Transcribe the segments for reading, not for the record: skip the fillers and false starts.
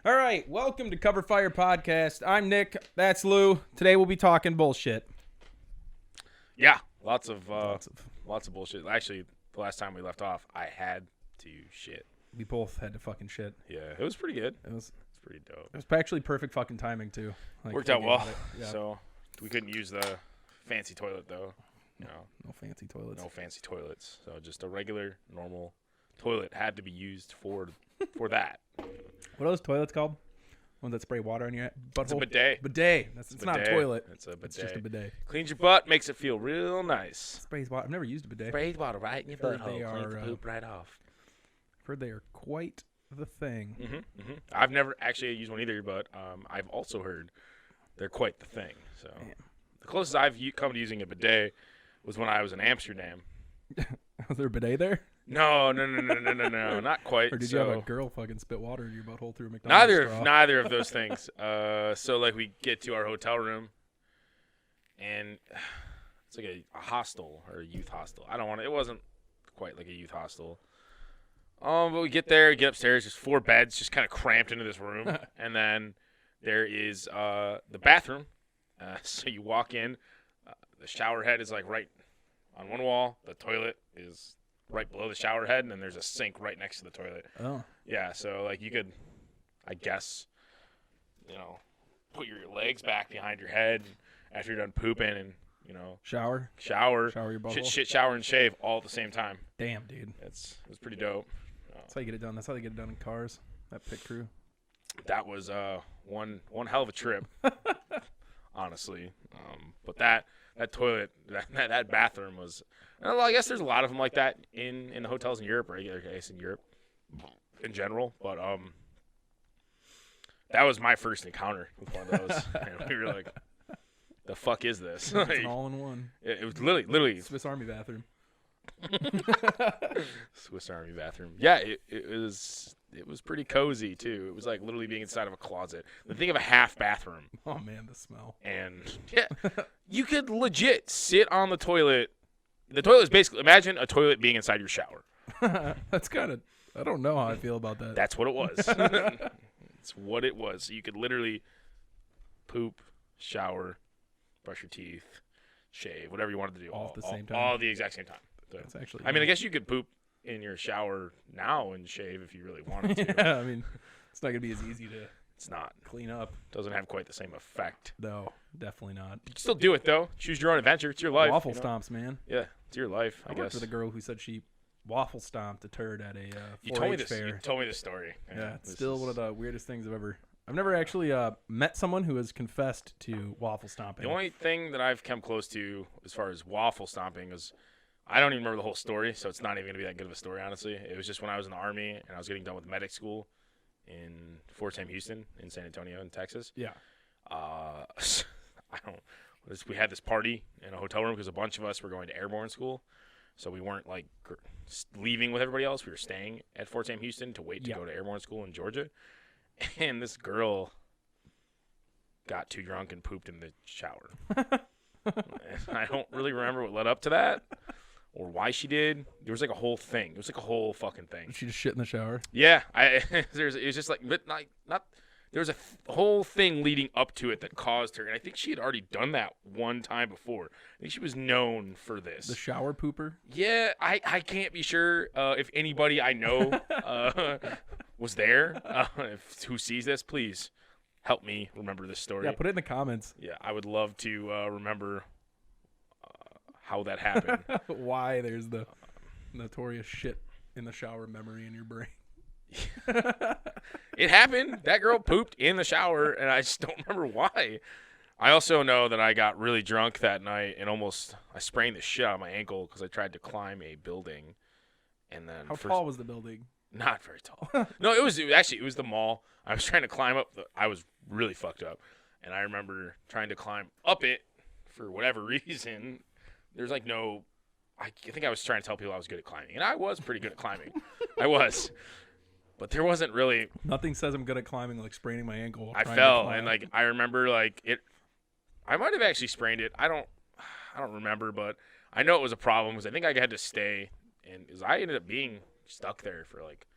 All right, welcome to Cover Fire Podcast. I'm Nick. That's Lou. Today we'll be talking bullshit. Yeah, lots of bullshit. Actually, the last time we left off, I had to shit. We both had to fucking shit. Yeah, it was pretty good. It's pretty dope. It was actually perfect fucking timing too. Worked out well. Yeah. So we couldn't use the fancy toilet though. No fancy toilets. No fancy toilets. So just a regular, normal toilet had to be used for that. What are those toilets called? Ones that spray water on your butthole? It's a bidet. Bidet. It's not a toilet. It's a bidet. It's just a bidet. Cleans your butt, makes it feel real nice. Sprays water. I've never used a bidet. Sprays water right in your butthole. They Cleans are, the poop right off. I've heard they are quite the thing. I've never actually used one either, but I've also heard they're quite the thing. So the closest I've come to using a bidet was when I was in Amsterdam. Was there a bidet there? No, not quite. Or did you have a girl fucking spit water in your butthole through a McDonald's straw? Neither of those things. So like we get to our hotel room, and it's like a hostel or a youth hostel. It wasn't quite like a youth hostel. But we get there, get upstairs. There's 4 beds, just kind of cramped into this room, and then there is the bathroom. So you walk in, the shower head is like right on one wall. The toilet is right below the shower head, and then there's a sink right next to the toilet. Oh. Yeah, so like you could, I guess, put your legs back behind your head after you're done pooping and, shower your butthole. shit, shower, and shave all at the same time. Damn, dude. It's pretty dope. That's how you get it done. That's how they get it done in cars. That pit crew. That was one hell of a trip, honestly. But that toilet, that bathroom was. Well, I guess there's a lot of them like that in the hotels in Europe, or I guess in Europe in general. But that was my first encounter with one of those. And we were like, "The fuck is this?" It's an all-in-one. It was literally Swiss Army bathroom. Swiss Army bathroom. Yeah, it was pretty cozy too. It was like literally being inside of a closet. Think of a half bathroom. Oh man, the smell. And yeah, you could legit sit on the toilet. The toilet is basically, imagine a toilet being inside your shower. That's kind of, I don't know how I feel about that. That's what it was. It's what it was. You could literally poop, shower, brush your teeth, shave, whatever you wanted to do. All at the same time. All at the exact same time. That's actually. I mean, I guess you could poop in your shower now and shave if you really wanted to. Yeah, I mean, it's not going to be as easy to. It's not. Clean up. Doesn't have quite the same effect. No, definitely not. You can still do it, though. Choose your own adventure. It's your life. Waffle stomps, man. Yeah, it's your life, I guess. I worked with a girl who said she waffle stomped a turd at a 4-H fair. You told me this story. Yeah, it's still one of the weirdest things I've never actually met someone who has confessed to waffle stomping. The only thing that I've come close to as far as waffle stomping is I don't even remember the whole story, so it's not even going to be that good of a story, honestly. It was just when I was in the Army and I was getting done with medic school in Fort Sam Houston in San Antonio in Texas. Yeah. We had this party in a hotel room because a bunch of us were going to airborne school. So we weren't like leaving with everybody else. We were staying at Fort Sam Houston to wait to go to airborne school in Georgia. And this girl got too drunk and pooped in the shower. I don't really remember what led up to that or why she did. There was like a whole thing. It was like a whole fucking thing. Did she just shit in the shower? Yeah. It was just like, but not. There was a whole thing leading up to it that caused her, and I think she had already done that one time before. I think she was known for this. The shower pooper? Yeah, I can't be sure if anybody I know was there. Who sees this, please help me remember this story. Yeah, put it in the comments. Yeah, I would love to remember how that happened. Why there's the notorious shit in the shower memory in your brain. It happened. That girl pooped in the shower, and I just don't remember why. I also know that I got really drunk that night and I sprained the shit out of my ankle because I tried to climb a building. And then how tall was the building? Not very tall. No, it was the mall. I was trying to climb up. I was really fucked up, and I remember trying to climb up it for whatever reason. There's like no. I think I was trying to tell people I was good at climbing, and I was pretty good at climbing. I was. But there wasn't really. Nothing says I'm good at climbing like spraining my ankle. I fell, and like I remember like it. I might have actually sprained it. I don't remember, but I know it was a problem because I think I had to stay, and I ended up being stuck there for like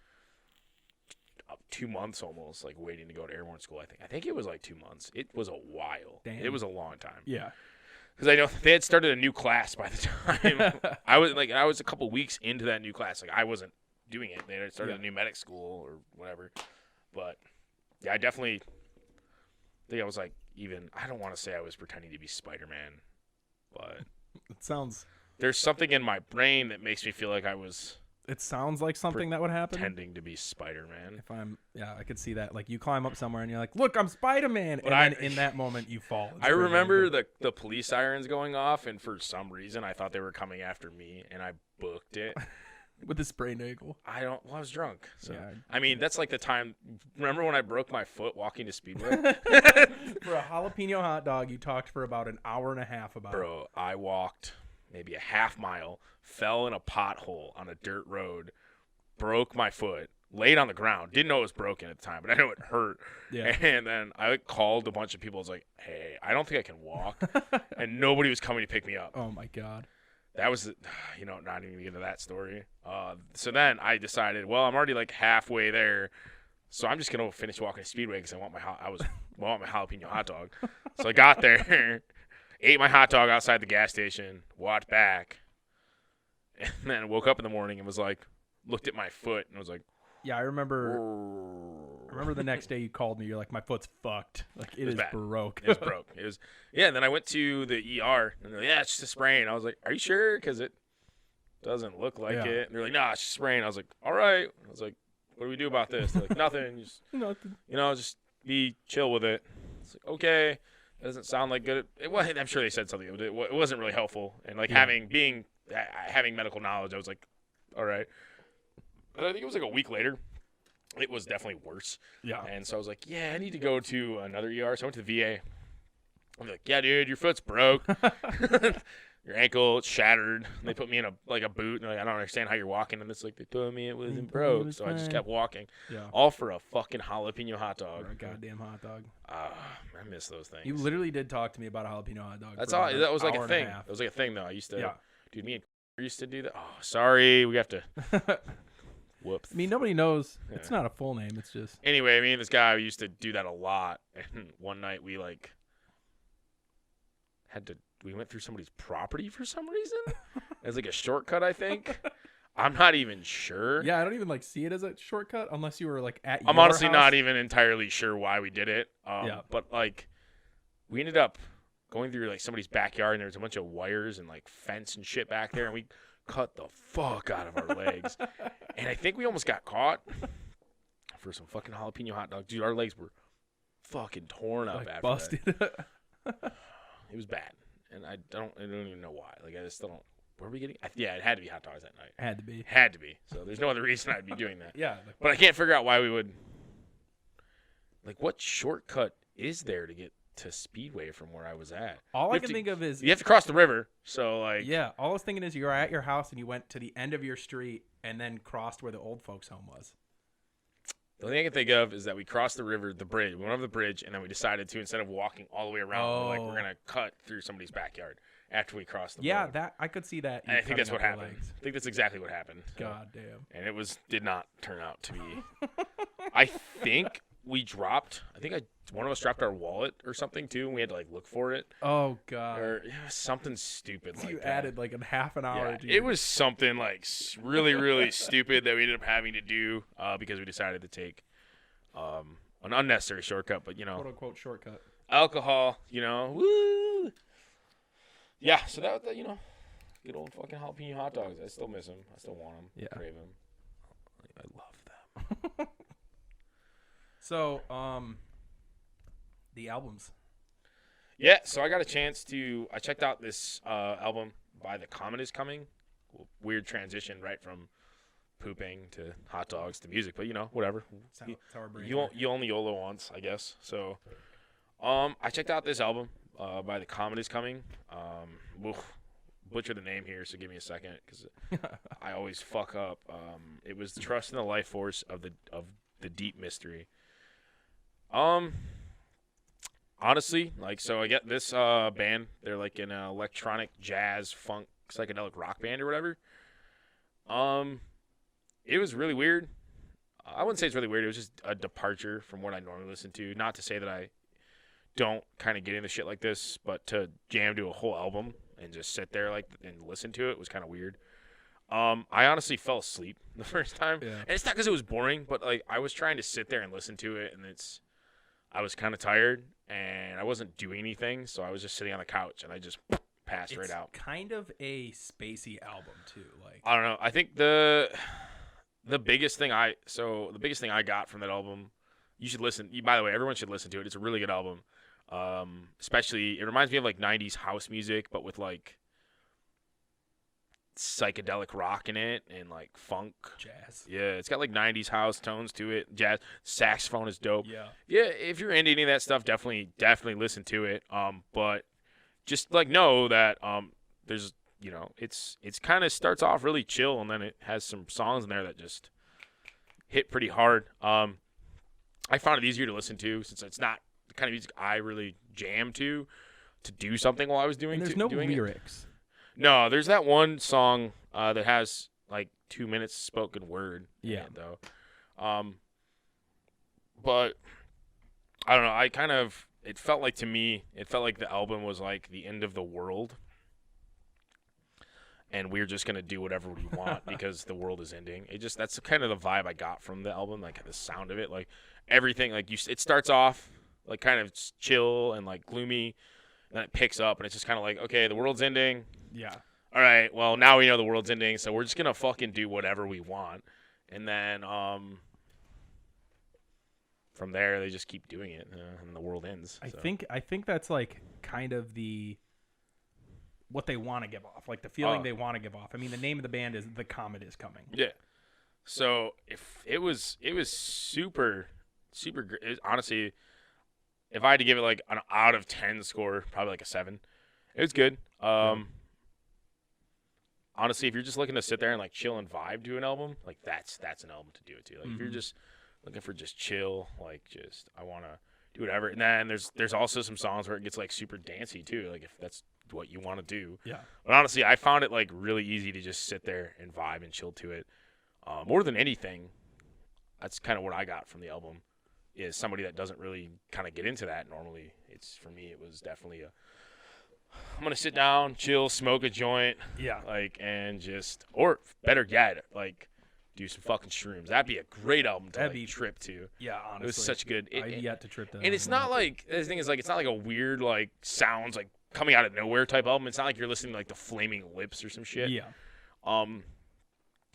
2 months almost, like waiting to go to airborne school. I think it was like 2 months. It was a while. Damn. It was a long time. Yeah. Because I know they had started a new class by the time I was a couple weeks into that new class. Like I wasn't doing it. They had started a new medic school or whatever. But yeah, I definitely think I was like I don't want to say I was pretending to be Spider-Man, but It sounds. there's something in my brain that makes me feel like I was It sounds like something that would happen. pretending to be Spider-Man. I could see that. Like you climb up somewhere and you're like, look, I'm Spider-Man. But And then in that moment you fall. I remember the police sirens going off, and for some reason I thought they were coming after me, and I booked it. with the sprained ankle. I was drunk. So Yeah. I mean, that's like the time. Remember when I broke my foot walking to Speedway? For a jalapeno hot dog, you talked for about an hour and a half about it. Bro, I walked maybe a half mile, fell in a pothole on a dirt road, broke my foot, laid on the ground. Didn't know it was broken at the time, but I know it hurt. Yeah. And then I called a bunch of people. I was like, hey, I don't think I can walk. And nobody was coming to pick me up. Oh, my God. That was, not even get into that story. So then I decided, well, I'm already like halfway there, so I'm just gonna finish walking to Speedway because I want my jalapeno hot dog. So I got there, ate my hot dog outside the gas station, walked back, and then woke up in the morning and was like, looked at my foot and was like, Yeah, I remember the next day you called me. You're like, my foot's fucked. Like, it is bad. broke. It was broke. It was, yeah. And then I went to the ER, and they're like, yeah, it's just a sprain. I was like, are you sure? Because it doesn't look like Yeah. it. And they're like, nah, it's just a sprain. I was like, all right. I was like, what do we do about this? They're like, nothing. Just, Nothing. just be chill with it. It's like, okay. It doesn't sound like good. I'm sure they said something. It wasn't really helpful. And like having medical knowledge, I was like, all right. But I think it was like a week later. It was definitely worse. Yeah. And so I was like, yeah, I need to go to another ER. So I went to the VA. I'm like, yeah, dude, your foot's broke. Your ankle, it's shattered. And they put me in a boot. And like, I don't understand how you're walking. And it's like, they told me it wasn't broke. So I just kept walking. Yeah. All for a fucking jalapeno hot dog. Or a goddamn hot dog. I miss those things. You literally did talk to me about a jalapeno hot dog. That's for all. about That was an like hour a and thing. half. That was like a thing, though. I used to, Yeah. dude, me and used to do that. Oh, sorry. We have to. Whoops. I mean, nobody knows. Yeah. It's not a full name. It's just. Anyway, me and this guy used to do that a lot. And one night we we went through somebody's property for some reason as like a shortcut, I think. I'm not even sure. Yeah, I don't even see it as a shortcut unless you were at I'm your honestly house. not even entirely sure why we did it. Yeah. But we ended up going through somebody's backyard, and there was a bunch of wires and fence and shit back there, and we cut the fuck out of our legs. And I think we almost got caught for some fucking jalapeno hot dogs. Dude, our legs were fucking torn up after busted. that. It was bad. And I don't even know why. I just don't. Where were we getting? Yeah, it had to be hot dogs that night. Had to be. Had to be. So there's no other reason I'd be doing that. Yeah. But I can't figure out why we would. What shortcut is there to get to Speedway from where I was at? All I can think of is. You have to cross the river. So Yeah. All I was thinking is you were at your house and you went to the end of your street and then crossed where the old folks' home was. The only thing I can think of is that we crossed the river, the bridge. We went over the bridge, and then we decided to, instead of walking all the way around, we're going to cut through somebody's backyard after we crossed the road. That I could see that. And I think that's what happened. I think that's exactly what happened. God damn. And it did not turn out to be. I think we dropped. One of us dropped our wallet or something too, and we had to look for it. Oh God. Or something stupid So like you that. added a half an hour. Yeah, to it was something really, really stupid that we ended up having to do because we decided to take an unnecessary shortcut, but quote unquote shortcut. alcohol, woo. Yeah, so that good old fucking jalapeno hot dogs. I still miss them. I still want them. Yeah. Crave them. I love them. So, the albums. Yeah, so I got a chance I checked out this album by The Comet is Coming. Weird transition right from pooping to hot dogs to music, but whatever. That's how our brains You only YOLO once, I guess. So, I checked out this album by The Comet is Coming. Butcher the name here, so give me a second because I always fuck up. It was Trust in the Lifeforce of the Deep Mystery. Honestly, so I get this band. They're an electronic jazz funk psychedelic rock band or whatever. It was really weird. I wouldn't say it's really weird. It was just a departure from what I normally listen to. Not to say that I don't kind of get into shit like this, but to jam to a whole album and just sit there like and listen to it was kind of weird. I honestly fell asleep the first time, Yeah. and it's not because it was boring, but like I was trying to sit there and listen to it, and I was kind of tired, and I wasn't doing anything, so I was just sitting on the couch, and I just passed right out. Kind of a spacey album too. Like I don't know. I think the biggest thing I got from that album, you should listen. By the way, everyone should listen to it. It's a really good album. Especially it reminds me of like 90s house music, but with like psychedelic rock in it and like funk. jazz. Yeah, it's got like 90s house tones to it. Jazz, saxophone is dope. Yeah. Yeah, if you're into any of that stuff, definitely listen to it. But just like know that there's it's kind of starts off really chill, and then it has some songs in there that just hit pretty hard. I found it easier to listen to since it's not the kind of music I really jam to do something while I was doing. And there's no lyrics. No, there's that one song that has like 2 minutes spoken word. Yeah. In it, though. But I don't know. It felt like to me, the album was like the end of the world, and we're just gonna do whatever we want because the world is ending. That's kind of the vibe I got from the album, like the sound of it, like everything. Like it starts off like kind of chill and like gloomy, and then it picks up, and it's just kind of like, okay, the world's ending. Yeah. All right, well, now we know the world's ending, so we're just going to fucking do whatever we want. And then from there, they just keep doing it, and the world ends. I think that's like kind of what they want to give off, like the feeling they want to give off. I mean, the name of the band is The Comet is Coming. Yeah. So if it was super, super great. Honestly, if I had to give it like an out of 10 score, probably like a 7. It was good. Honestly, if you're just looking to sit there and like chill and vibe to an album, like that's an album to do it to. Like if you're just looking for just chill, like just I want to do whatever. And then there's also some songs where it gets like super dancey too, like if that's what you want to do. Yeah. But honestly, I found it like really easy to just sit there and vibe and chill to it. More than anything, that's kind of what I got from the album. Is somebody that doesn't really kind of get into that normally. For me, it was definitely I'm gonna sit down, chill, smoke a joint, and just, or better yet, like do some fucking shrooms. That'd be a great album to trip to. Yeah, honestly, it was such good. I've yet to trip that. And it's not like the thing is like it's not like a weird like sounds like coming out of nowhere type album. It's not like you're listening to like the Flaming Lips or some shit. Yeah.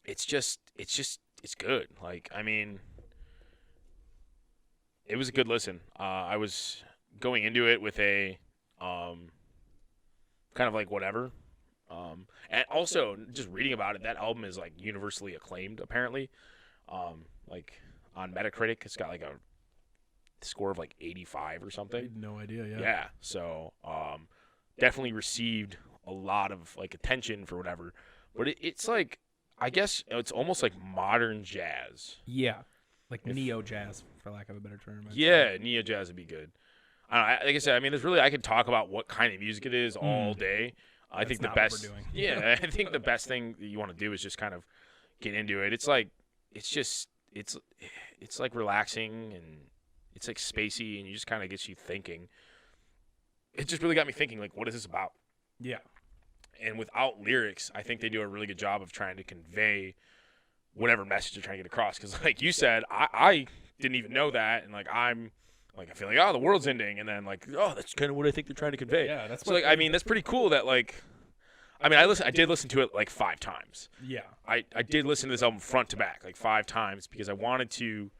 It's good. Like I mean, it was a good listen. I was going into it with a kind of like whatever. And also just reading about it, that album is like universally acclaimed apparently. Like on Metacritic, it's got like a score of like 85 or something. I had no idea. Yeah. Yeah. So definitely received a lot of like attention for whatever. But it's like, I guess it's almost like modern jazz. Yeah. Like neo jazz, for lack of a better term. Yeah, neo jazz would be good. Like I said, I mean, I could talk about what kind of music it is all day. I think the best, I think the best thing that you want to do is just kind of get into it. It's like, it's like relaxing and it's like spacey and you just kind of gets you thinking. It just really got me thinking, like, what is this about? Yeah. And without lyrics, I think they do a really good job of trying to convey whatever message they're trying to get across. Because like you said, I didn't even know that. And like, I feel like, oh, the world's ending. And then like, oh, that's kind of what I think they're trying to convey. Yeah, that's so like, I mean, that's pretty cool that like, I mean, I did listen to it like 5 times. Yeah. I did listen to this album front to back like 5 times because I wanted to,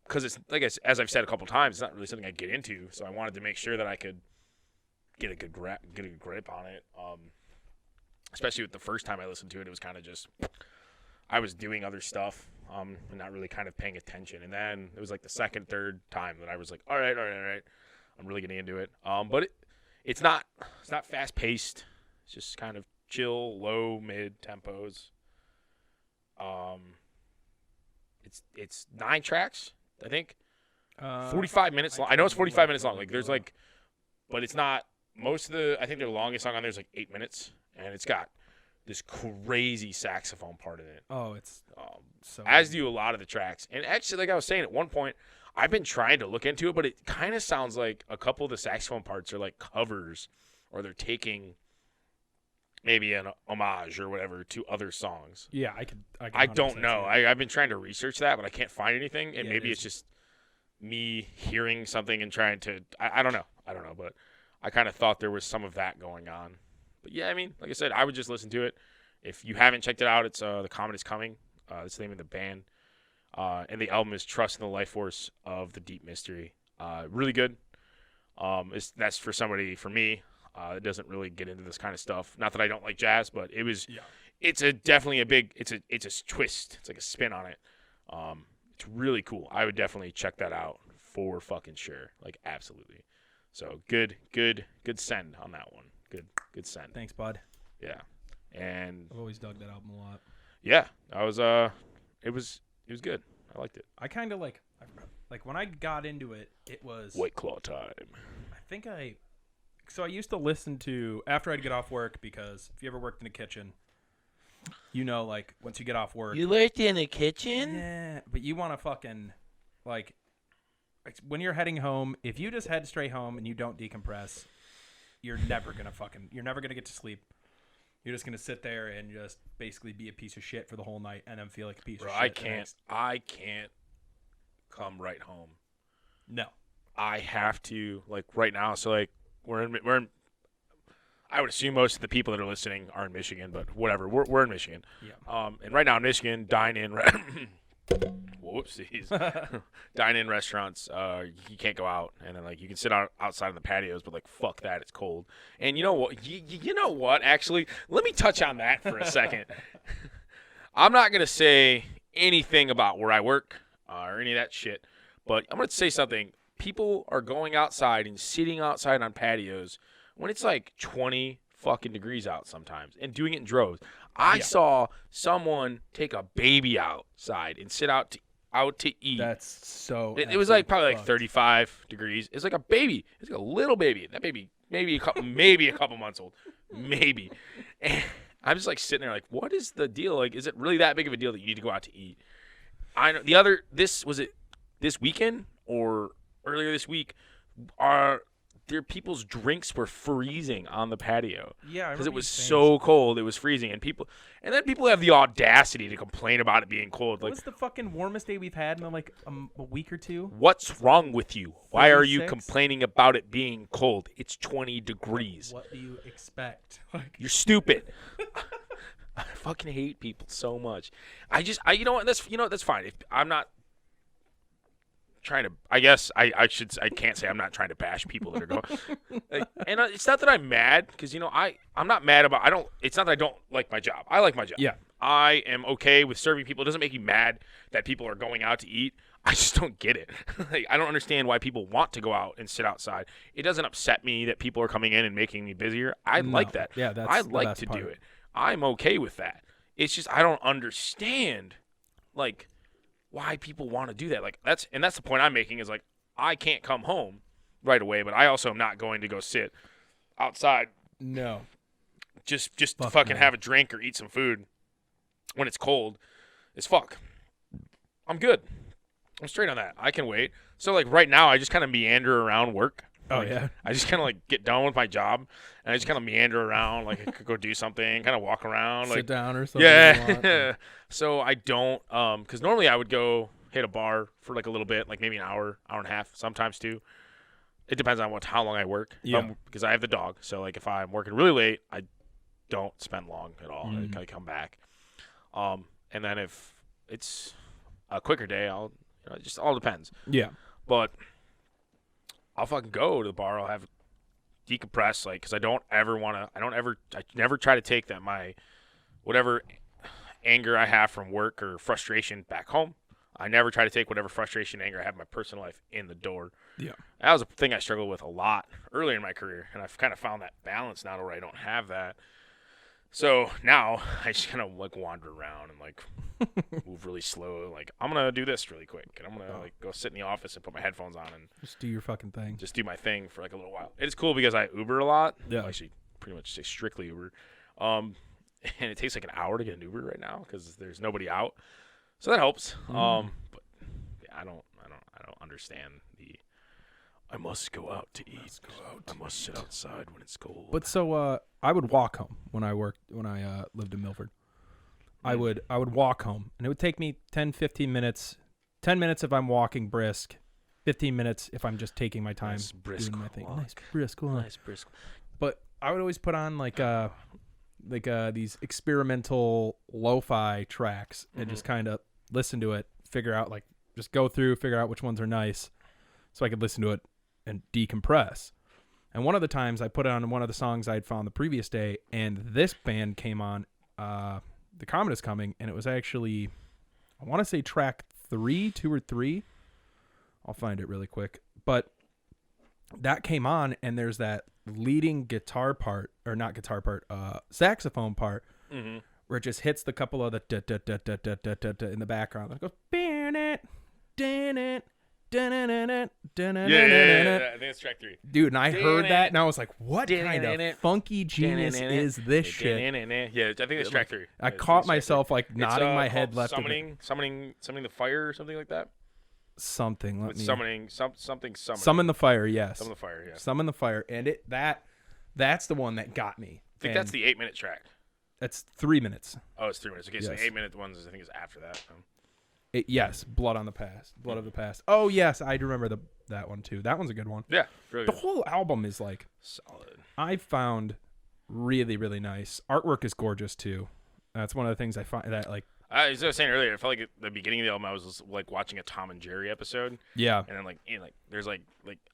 because it's like as I've said a couple times, it's not really something I get into. So I wanted to make sure that I could get a good grip on it. Especially with the first time I listened to it, it was kind of just I was doing other stuff and not really kind of paying attention. And then it was like the second, third time that I was like, all right, I'm really getting into it. But it's not fast paced. It's just kind of chill, low, mid tempos. It's 9 tracks, I think. 45 minutes long. I know it's 45 minutes long. Like there's like, but it's not. Most of I think their longest song on there is like 8 minutes, and it's got this crazy saxophone part in it. Oh, it's so as do a lot of the tracks. And actually, like I was saying, at one point, I've been trying to look into it, but it kind of sounds like a couple of the saxophone parts are like covers, or they're taking maybe an homage or whatever to other songs. Yeah, I don't know. I've been trying to research that, but I can't find anything. And Yeah, maybe it's just me hearing something and trying to. I don't know. But I kind of thought there was some of that going on. But yeah, I mean, like I said, I would just listen to it. If you haven't checked it out, it's The Comet is Coming. That's the name of the band. And the album is Trust in the Lifeforce of the Deep Mystery. Really good. That's for somebody, for me, that doesn't really get into this kind of stuff. Not that I don't like jazz, but it was. Yeah. It's definitely a big. It's a twist. It's like a spin on it. It's really cool. I would definitely check that out for fucking sure. Like absolutely. So good send on that one. Good send. Thanks, bud. Yeah. And I've always dug that album a lot. Yeah, I was. It was good. I liked it. I kind of like when I got into it. It was White Claw time. So I used to listen to after I'd get off work, because if you ever worked in a kitchen, you know, like once you get off work. You worked in a kitchen? Yeah, but you want to fucking like when you're heading home. If you just head straight home and you don't decompress, you're never gonna get to sleep. You're just gonna sit there and just basically be a piece of shit for the whole night, and then feel like a piece of shit. I can't come right home. No, I have to like right now. So like we're in. I would assume most of the people that are listening are in Michigan, but whatever. We're in Michigan. Yeah. And right now in Michigan, dine-in. Whoopsies. Dine-in restaurants, you can't go out, and then like you can sit outside on the patios, but like fuck that, it's cold. And you know what? You know what? Actually, let me touch on that for a second. I'm not gonna say anything about where I work or any of that shit, but I'm gonna say something. People are going outside and sitting outside on patios when it's like 20 fucking degrees out sometimes, and doing it in droves. I saw someone take a baby outside and sit out to eat. That's so. It was like probably like 35 degrees. It's like a baby. It's like a little baby. That baby maybe a couple months old, maybe. And I'm just like sitting there like, what is the deal? Like, is it really that big of a deal that you need to go out to eat? I know this weekend or earlier this week, people's drinks were freezing on the patio. Yeah, because it was so cold, it was freezing, and then people have the audacity to complain about it being cold. Like, what's the fucking warmest day we've had in like a week or two? What's wrong with you? Why are you 36? complaining about it being cold? It's 20 degrees. What do you expect? You're stupid. I fucking hate people so much. You know what? That's fine. If I'm not trying to, I guess I can't say I'm not trying to bash people that are going. And it's not that I'm mad, because I'm not mad about. It's not that I don't like my job. I like my job. Yeah. I am okay with serving people. It doesn't make me mad that people are going out to eat. I just don't get it. Like, I don't understand why people want to go out and sit outside. It doesn't upset me that people are coming in and making me busier. I like that. Yeah, that's I the like best to part. do it. I'm okay with that. It's just I don't understand, like, why people want to do that. Like, that's the point I'm making, is like, I can't come home right away, but I also am not going to go sit outside. No. Just to fucking have a drink or eat some food when it's cold as fuck. I'm good. I'm straight on that. I can wait. So like right now, I just kind of meander around work. Oh, Like, yeah. I just kind of like get done with my job, and I just kind of meander around, like I could go do something, kind of walk around, like Sit down or something. yeah. So I don't, because normally I would go hit a bar for like a little bit, like maybe an hour and a half, sometimes two. It depends on how long I work. Yeah. Because I have the dog, so like if I'm working really late, I don't spend long at all. I come back, and then if it's a quicker day, it just all depends. Yeah. But I'll fucking go to the bar. I'll have decompress, like, because I never try to take my whatever anger I have from work or frustration back home. I never try to take whatever frustration, anger I have in my personal life in the door. Yeah. That was a thing I struggled with a lot earlier in my career, and I've kind of found that balance now where I don't have that. So now I just kind of like wander around and like move really slow. Like, I'm going to do this really quick, and I'm going to like go sit in the office and put my headphones on and Just do your fucking thing. just do my thing for like a little while. It's cool because I Uber a lot. Yeah. Actually, pretty much say strictly Uber. and it takes like an hour to get an Uber right now because there's nobody out. So that helps. But yeah, I don't understand the. I must go out to eat. I must sit outside when it's cold. But so I would walk home when I lived in Milford. I would walk home, and it would take me 10, 15 minutes. 10 minutes if I'm walking brisk, 15 minutes if I'm just taking my time brisk doing my thing. walk. Nice brisk walk. Nice brisk. But I would always put on these experimental lo-fi tracks and just kind of listen to it, figure out just go through, figure out which ones are nice, so I could listen to it and decompress. And one of the times I put it on one of the songs I had found the previous day, and this band came on. The Comet is Coming, and it was actually, I want to say track 2 or 3. I'll find it really quick. But that came on, and there's that leading guitar part, or not guitar part, saxophone part, where it just hits the couple of the in the background. It goes, Yeah. I think it's track 3. dude, and I heard that, and I was like, what kind of funky genius is this shit? Yeah, I think it's track 3. I caught myself nodding my head left. Summoning the fire or something like that. Something. Summoning. Summon the fire. Yes. Summon the fire. Yeah. Summon the fire, and that's the one that got me. I think that's the 8-minute track. That's 3 minutes. Oh, it's 3 minutes. Okay, so Yes. the 8-minute ones I think is after that. Yes, Blood on the Past. Blood of the Past. Oh yes, I remember that one too. That one's a good one. Yeah, really The good. whole album is Solid. I found really, really nice. Artwork is gorgeous too. That's one of the things I find that As I was saying earlier, I felt like at the beginning of the album I was like watching a Tom and Jerry episode. yeah. And then there's like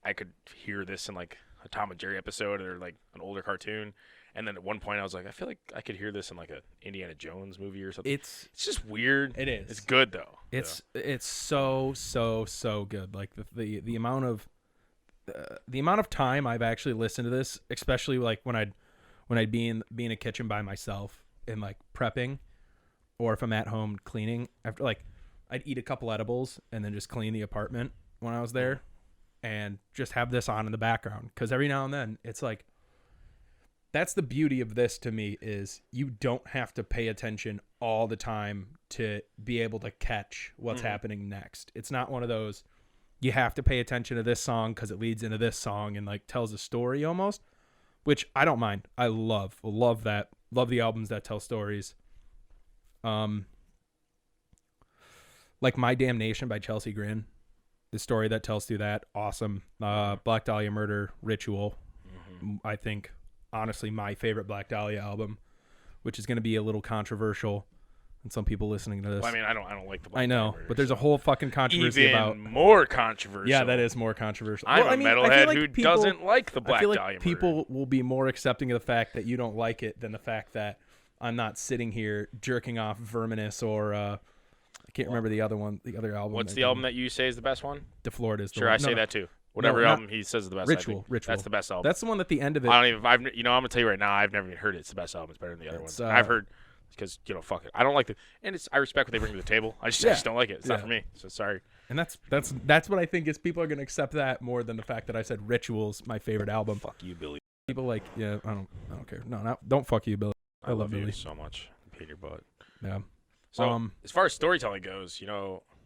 I could hear this in like a Tom and Jerry episode or like an older cartoon. And then at one point I was like, I feel like I could hear this in like a Indiana Jones movie or something. It's just weird. It is. It's good though. It's so good. Like the amount of time I've actually listened to this, especially like when I'd be in a kitchen by myself and like prepping, or if I'm at home cleaning after I'd eat a couple edibles and then just clean the apartment when I was there, and just have this on in the background, because every now and then it's like. That's the beauty of this to me, is you don't have to pay attention all the time to be able to catch what's happening next. It's not one of those, you have to pay attention to this song because it leads into this song and like tells a story almost, which I don't mind. I love that. Love the albums that tell stories. Like My Damnation by Chelsea Grin, the story that tells through that, awesome. Black Dahlia Murder, Ritual, I think. Honestly, my favorite Black Dahlia album, which is going to be a little controversial, and some people listening to this. Well, I mean, I don't like the Black I know, Dahlia, but there's a whole fucking controversy even about. more controversial. Yeah, that is more controversial. I'm I a mean, I feel metalhead like who people, doesn't like the Black I feel like Dahlia people murder. will be more accepting of the fact that you don't like it than the fact that I'm not sitting here jerking off Verminous or I can't remember the other album. What's the album that you say is the best one? De Florida is the Sure, one. I say that too. Whatever album he says is the best. Ritual. That's the best album. That's the one at the end of it. I'm gonna tell you right now, I've never even heard it. It's the best album. It's better than the other ones. I've heard, because fuck it. I don't like it, and I respect what they bring to the table. I just don't like it. It's not for me. So sorry. And that's what I think is, people are gonna accept that more than the fact that I said Ritual's my favorite album. Fuck you, Billy. People I don't care. No, don't fuck you, Billy. I love Billy you so much. Pain your butt. Yeah. So as far as storytelling goes,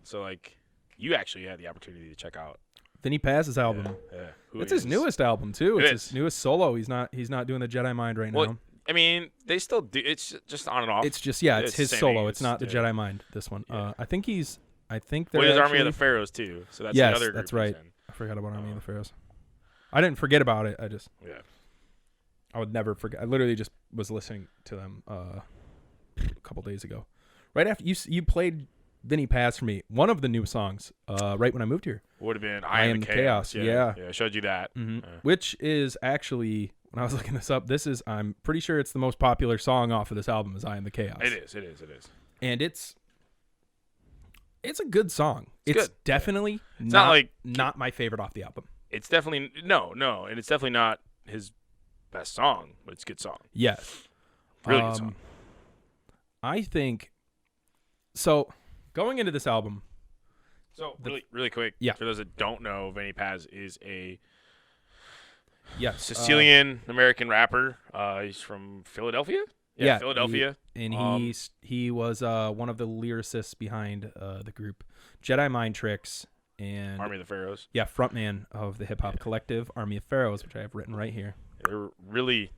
so like you actually had the opportunity to check out Vinnie Paz's album. Yeah. It's his newest album too. It's It his newest solo. He's not doing the Jedi Mind right now. I mean, they still do. It's just on and off. It's just it's his same solo. thing. It's not the Jedi Mind. This one. Yeah. I think they're his Army of actually- the Pharaohs too. So that's Yes, the other group that's he's right. in. I forgot about Army of the Pharaohs. I didn't forget about it. I would never forget. I literally just was listening to them a couple days ago, right after you played Vinnie Paz for me. One of the new songs, right when I moved here. Would have been I Am the Chaos. Yeah, I showed you that. Which is actually, when I was looking this up, I'm pretty sure it's the most popular song off of this album is I Am the Chaos. It is. And it's a good song. It's good. definitely not my favorite off the album. It's definitely no, and it's definitely not his best song, but it's a good song. Yes. Really good song. I think so. Going into this album, so really quick, for those that don't know, Vinnie Paz is a Sicilian American rapper. He's from Philadelphia. Yeah, Philadelphia. He was one of the lyricists behind the group Jedi Mind Tricks and Army of the Pharaohs. Yeah, frontman of the hip hop collective Army of Pharaohs, which I have written right here. They're really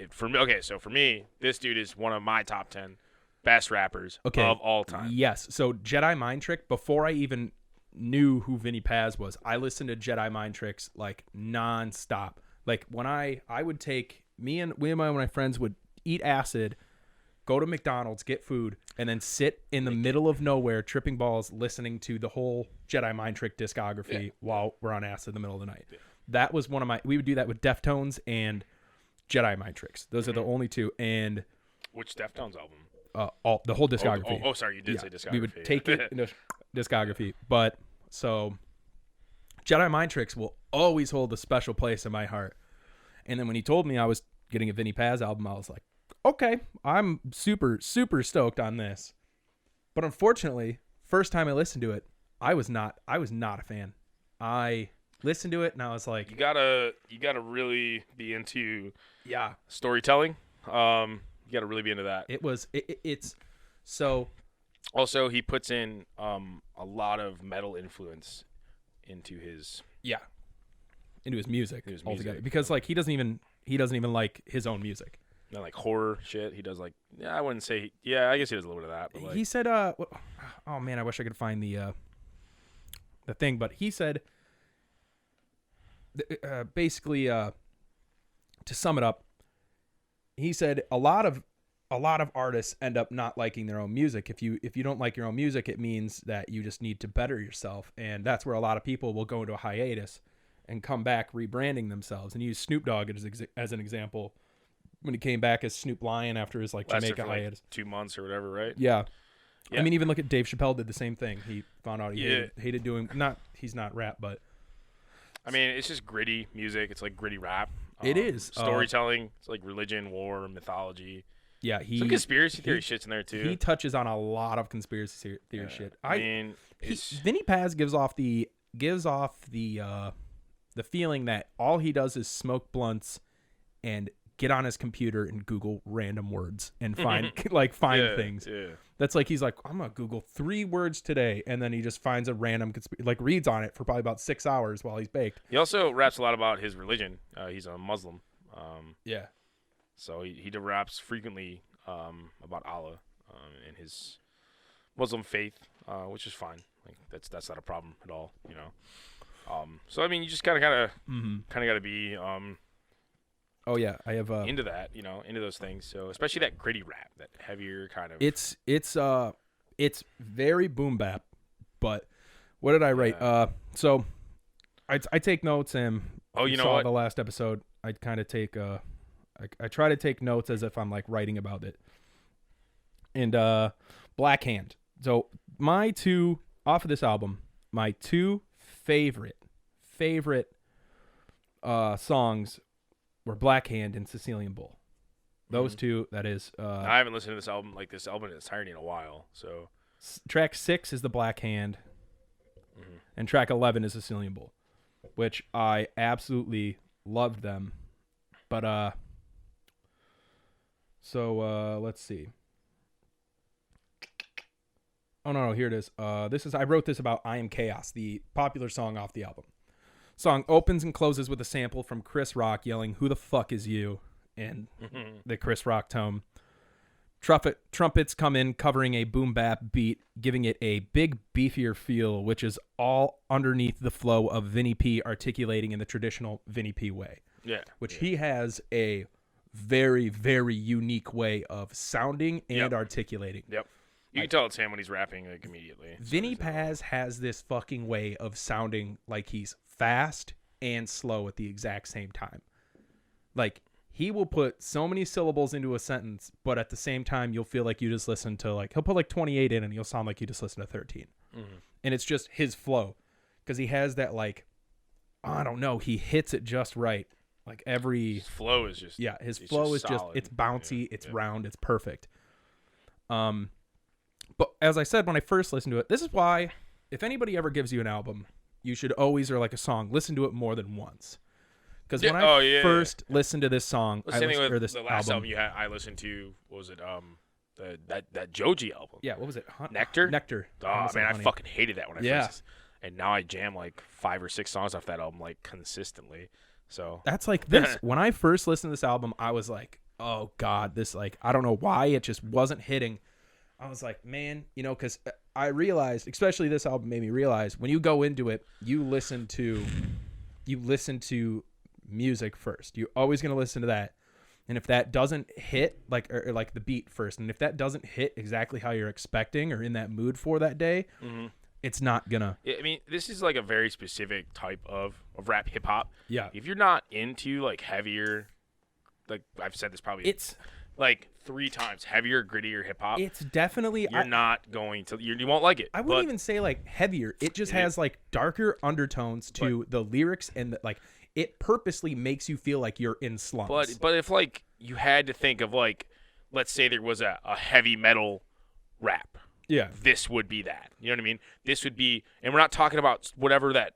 for me. Okay, so for me, this dude is one of my top 10 best rappers of all time. Yes. So Jedi Mind Trick, before I even knew who Vinnie Paz was, I listened to Jedi Mind Tricks like nonstop. Like when I would take me and my friends would eat acid, go to McDonald's, get food, and then sit in the middle of nowhere tripping balls listening to the whole Jedi Mind Trick discography while we're on acid in the middle of the night. Yeah. That was one of my we would do that with Deftones and Jedi Mind Tricks. Those are the only two. And which Deftones album? The whole discography. Oh, sorry, you did say discography. We would take it into discography. But so Jedi Mind Tricks will always hold a special place in my heart. And then when he told me I was getting a Vinnie Paz album, I was like, okay, I'm super, super stoked on this. But unfortunately, first time I listened to it, I was not a fan. I listened to it and I was like, you gotta really be into storytelling. You gotta really be into that. It's so. Also, he puts in a lot of metal influence into his music altogether, because like he doesn't even like his own music. Not like horror shit. He does like I wouldn't say I guess he does a little bit of that. But like, he said oh man, I wish I could find the thing, but he said basically to sum it up, he said a lot of artists end up not liking their own music. If you don't like your own music, it means that you just need to better yourself, and that's where a lot of people will go into a hiatus and come back rebranding themselves. And use Snoop Dogg as an example when he came back as Snoop Lion after his like Jamaica hiatus, 2 months or whatever, right? Yeah. I mean, even look at Dave Chappelle did the same thing. He found out he hated doing he's not rap, but I mean, it's just gritty music. It's like gritty rap. It is storytelling. It's like religion, war, mythology. Yeah, some conspiracy theory shit's in there too. He touches on a lot of conspiracy theory shit. I mean, Vinnie Paz gives off the feeling that all he does is smoke blunts and get on his computer and Google random words and find things. Yeah. That's like he's like, I'm gonna Google 3 words today, and then he just finds a random reads on it for probably about 6 hours while he's baked. He also raps a lot about his religion. He's a Muslim. So he raps frequently about Allah and his Muslim faith, which is fine. Like that's not a problem at all, you know. So I mean, you just kind of got to be I have into that, you know, into those things. So especially that gritty rap, that heavier kind of. It's very boom bap, but what did I write? So I take notes, and you know what? The last episode, I kind of take I try to take notes as if I'm like writing about it. And Black Hand. So my 2 off of this album, my 2 favorite songs were Black Hand and Sicilian Bull. Those 2, that is. I haven't listened to this album in its entirety in a while. So track 6 is the Black Hand, and track 11 is Sicilian Bull, which I absolutely loved them. But so let's see. Oh no, here it is. I wrote this about I Am Chaos, the popular song off the album. Song opens and closes with a sample from Chris Rock yelling, "Who the fuck is you?" in the Chris Rock tone. Trumpets come in covering a boom bap beat, giving it a big beefier feel, which is all underneath the flow of Vinnie P articulating in the traditional Vinnie P way. Yeah. He has a very, very unique way of sounding and articulating. Yep. You can tell it's him when he's rapping like immediately. Vinnie Paz has this fucking way of sounding like he's fast and slow at the exact same time. Like, he will put so many syllables into a sentence, but at the same time, you'll feel like you just listened to, like, he'll put like 28 in and you'll sound like you just listened to 13. And it's just his flow. Because he has that, like, I don't know, he hits it just right. Like his flow is just his flow is just it's bouncy, it's round, it's perfect. But as I said when I first listened to it, this is why if anybody ever gives you an album, you should always, or like a song, listen to it more than once. Because when I first yeah. listened to this song, with this the last album album. I listened to, what was it? That Joji album. Yeah, what was it? Nectar. Oh man, I Honey. fucking hated that when I Yeah. first. And now I jam like 5 or 6 songs off that album like consistently. So That's like this. When I first listened to this album, I was like, oh God, this, like, I don't know why it just wasn't hitting. I was like, man, you know, because I realized, especially this album made me realize, when you go into it, you listen to music first. You're always going to listen to that. And if that doesn't hit, like, or like the beat first, and if that doesn't hit exactly how you're expecting or in that mood for that day, it's not gonna. I mean, this is like a very specific type of rap hip hop. Yeah. If you're not into like heavier, like I've said this probably, It's like 3 times, heavier, grittier hip hop. It's definitely. You're not going to. You won't like it. I wouldn't even say like heavier. It just has like darker undertones to the lyrics, and like it purposely makes you feel like you're in slums. But if like you had to think of like, let's say there was a heavy metal rap. Yeah. This would be that. You know what I mean? This would be, and we're not talking about whatever that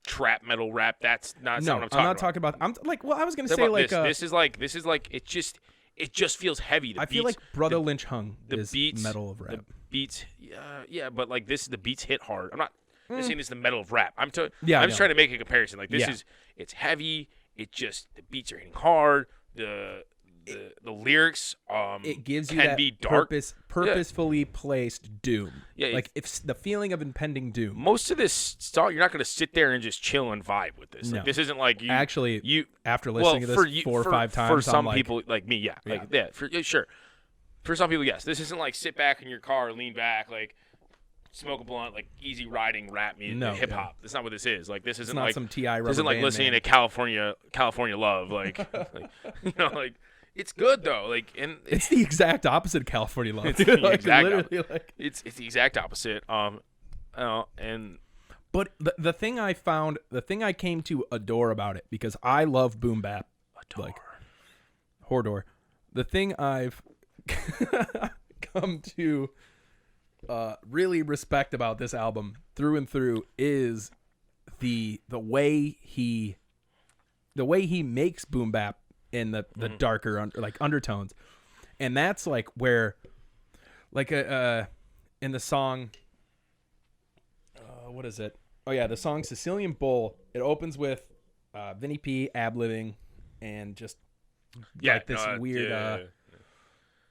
trap metal rap. That's not what I'm talking about. I'm not talking about. I'm like, well, I was gonna say like this is like it just feels heavy. I feel like Brother Lynch Hung is beats, metal of rap. The beats, yeah, but like the beats hit hard. I'm not saying it's the metal of rap. I'm just trying to make a comparison. Like this is, it's heavy. It just, the beats are hitting hard. The lyrics it gives you can that be dark, purposefully placed doom. Yeah, like if the feeling of impending doom. Most of this stuff, you're not going to sit there and just chill and vibe with this. No. Like, this isn't like you after listening to this 4 or 5 times. For some I'm people like me, sure. For some people, yes. This isn't like sit back in your car, lean back, like smoke a blunt, like easy riding rap music, hip hop. That's not what this is. Like this isn't not like some T.I. This isn't like listening to California Love, like, you know, like. It's good though, like, and it's the exact opposite of California Love. It's the exact literally, like, it's the exact opposite. And but the thing I found, the thing I came to adore about it, because I love boom bap, like Hordor. The thing I've come to really respect about this album through and through is the way he makes boom bap in the darker undertones. And that's like where like in the song what is it? Oh yeah, the song Sicilian Bull, it opens with Vinnie P ad-libbing and just like this weird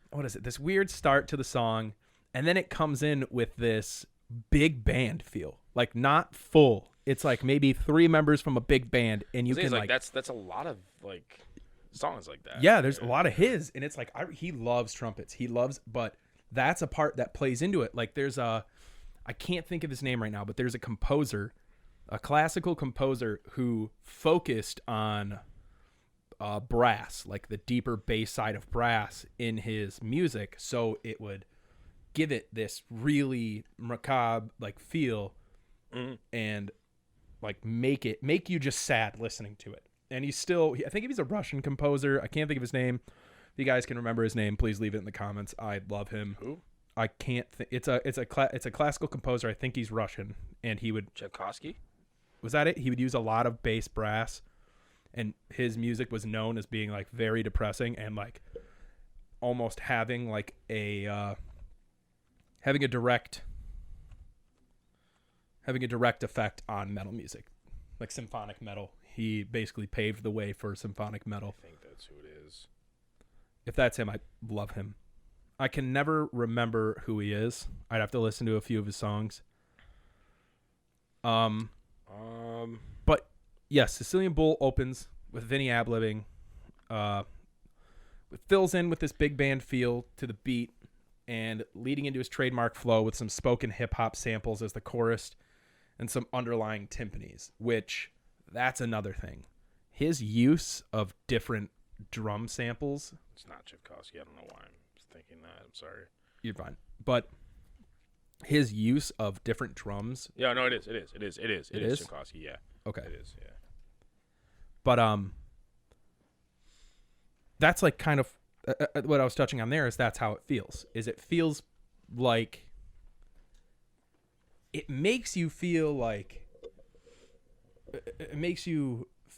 what is it? This weird start to the song, and then it comes in with this big band feel. Like not full. It's like maybe 3 members from a big band, and you can like that's a lot of like songs like that. Yeah, there's a lot of his, and it's like he loves trumpets. But that's a part that plays into it. Like there's I can't think of his name right now, but there's a composer, a classical composer who focused on brass, like the deeper bass side of brass in his music, so it would give it this really macabre like feel, and like make you just sad listening to it. And I think he's a Russian composer. I can't think of his name. If you guys can remember his name, please leave it in the comments. I love him. Who? I can't think. It's a classical composer. I think he's Russian, and he would. Tchaikovsky? Was that it? He would use a lot of bass brass, and his music was known as being like very depressing and like almost having like a direct effect on metal music, like symphonic metal. He basically paved the way for symphonic metal. I think that's who it is. If that's him, I love him. I can never remember who he is. I'd have to listen to a few of his songs. But yes, Sicilian Bull opens with Vinny ad-libbing. It fills in with this big band feel to the beat, and leading into his trademark flow with some spoken hip-hop samples as the chorus and some underlying timpanis, which that's another thing. His use of different drum samples. It's not Tchaikovsky. I don't know why I'm thinking that. I'm sorry. You're fine. But his use of different drums. Yeah, no, it is. It is Tchaikovsky, yeah. Okay. It is, yeah. But that's like kind of what I was touching on there is that's how it feels. It feels like it makes you feel like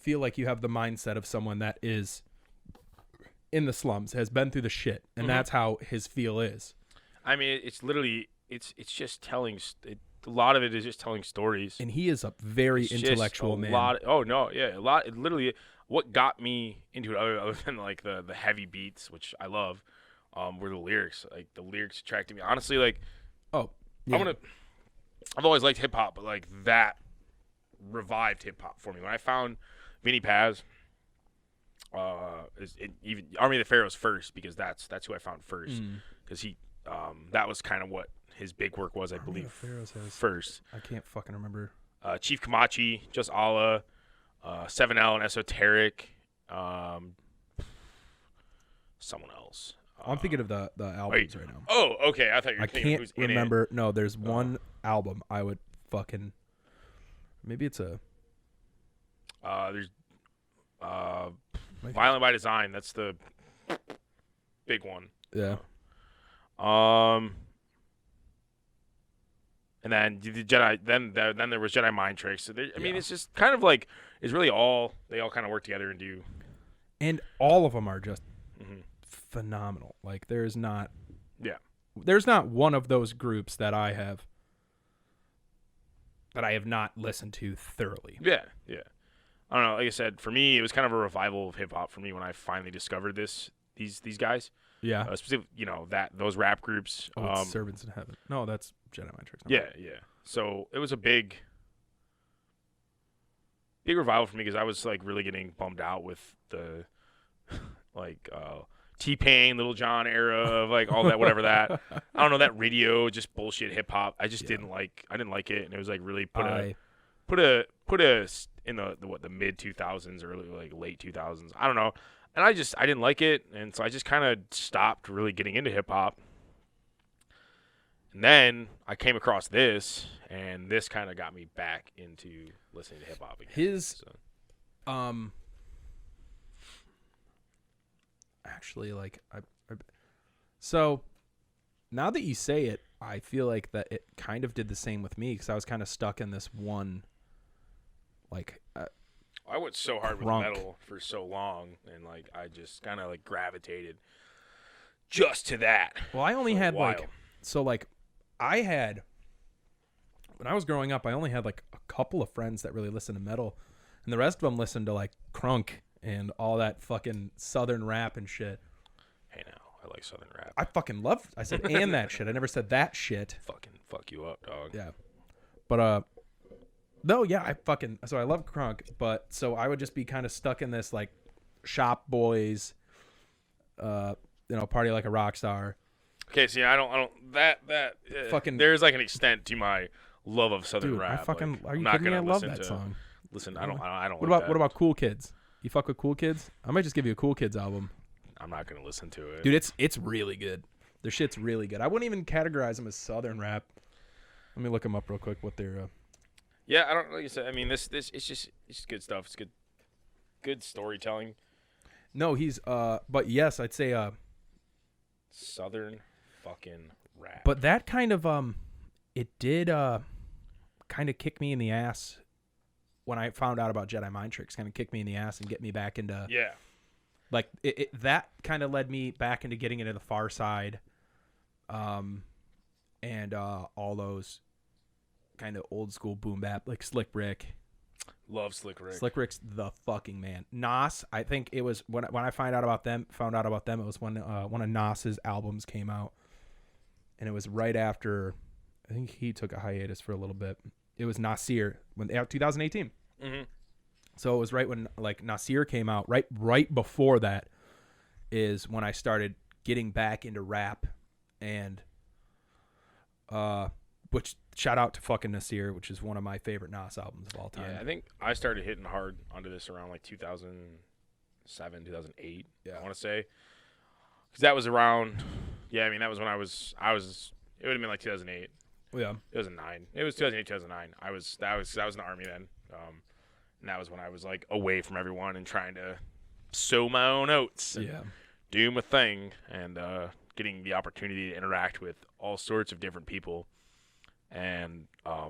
feel like you have the mindset of someone that is in the slums, has been through the shit, and that's how his feel is. I mean, it's literally it's just telling. A lot of it is just telling stories. And he is a very intellectual man. A lot. Literally, what got me into it, other than like the heavy beats, which I love, were the lyrics. Like the lyrics attracted me. Honestly, like, I've always liked hip hop, but like that revived hip hop for me when I found Vinnie Paz. Even Army of the Pharaohs first, because that's who I found first, because he that was kind of what his big work was, I believe. First, I can't fucking remember. Chief Kamachi, Just Allah, 7L and Esoteric, someone else. I'm thinking of the albums right now. Oh, okay. I thought you were thinking who's in it. I can't remember. No, there's one album I would fucking. Maybe it's a. There's Violent by Design. That's the big one. Yeah. And then the Jedi. Then there was Jedi Mind Tricks. So I mean, it's just kind of like it's really all they all kind of work together and do. And all of them are just phenomenal. Like there's not one of those groups that I have not listened to thoroughly. Yeah. I don't know. Like I said, for me, it was kind of a revival of hip hop for me when I finally discovered these guys. Yeah. Specifically, those rap groups. Servants in Heaven. No, that's Jedi Mind Tricks. Yeah. So it was a big revival for me because I was like really getting bummed out with the like T-Pain, Little John era of like all that, whatever that. I don't know, that radio, just bullshit hip hop. I just didn't like. I didn't like it, and it was like really put a in the mid 2000s, early like late 2000s. I don't know, and I didn't like it, and so I just kind of stopped really getting into hip hop. And then I came across this, and this kind of got me back into listening to hip hop again. Actually, like so now that you say it, I feel like that it kind of did the same with me because I was kind of stuck in this one. Like I went so hard with metal for so long, and like I just kind of like gravitated just to that. Well, I only had when I was growing up, I only had like a couple of friends that really listened to metal, and the rest of them listened to like crunk and all that fucking southern rap and shit. Hey, now I like southern rap. I fucking love. I said and that shit. I never said that shit. Fucking fuck you up, dog. Yeah, but no, yeah, I love crunk, but so I would just be kind of stuck in this like shop boys, party like a rock star. Okay, see, I don't fucking. There's like an extent to my love of southern rap. I fucking. Are you kidding me? I love that song. Listen, I don't. What about Cool Kids? You fuck with Cool Kids? I might just give you a Cool Kids album. I'm not gonna listen to it, dude. It's really good. Their shit's really good. I wouldn't even categorize them as southern rap. Let me look them up real quick. What they're. Yeah, I don't. Like you said, I mean, it's just good stuff. It's good storytelling. No, he's but yes, I'd say southern fucking rap. But that kind of it did kind of kick me in the ass when I found out about Jedi Mind Tricks. Kind of kicked me in the ass and get me back into like that kind of led me back into getting into the Far Side, and all those kind of old school boom bap like Slick Rick. Love Slick Rick. Slick Rick's the fucking man. Nas, I think it was when I found out about them, it was when one of Nas's albums came out, and it was right after. I think he took a hiatus for a little bit. It was Nasir when 2018. Mm-hmm. So it was right when like Nasir came out. Right before that is when I started getting back into rap, and which shout out to fucking Nasir, which is one of my favorite Nas albums of all time. Yeah, I think I started hitting hard onto this around like 2007, 2008. Yeah, I want to say, because that was around. Yeah, I mean that was when I was. It would have been like 2008. Yeah, 2009. It was 2008, 2009. I was in the army then, and that was when I was like away from everyone and trying to sow my own oats. And do my thing, and getting the opportunity to interact with all sorts of different people. And I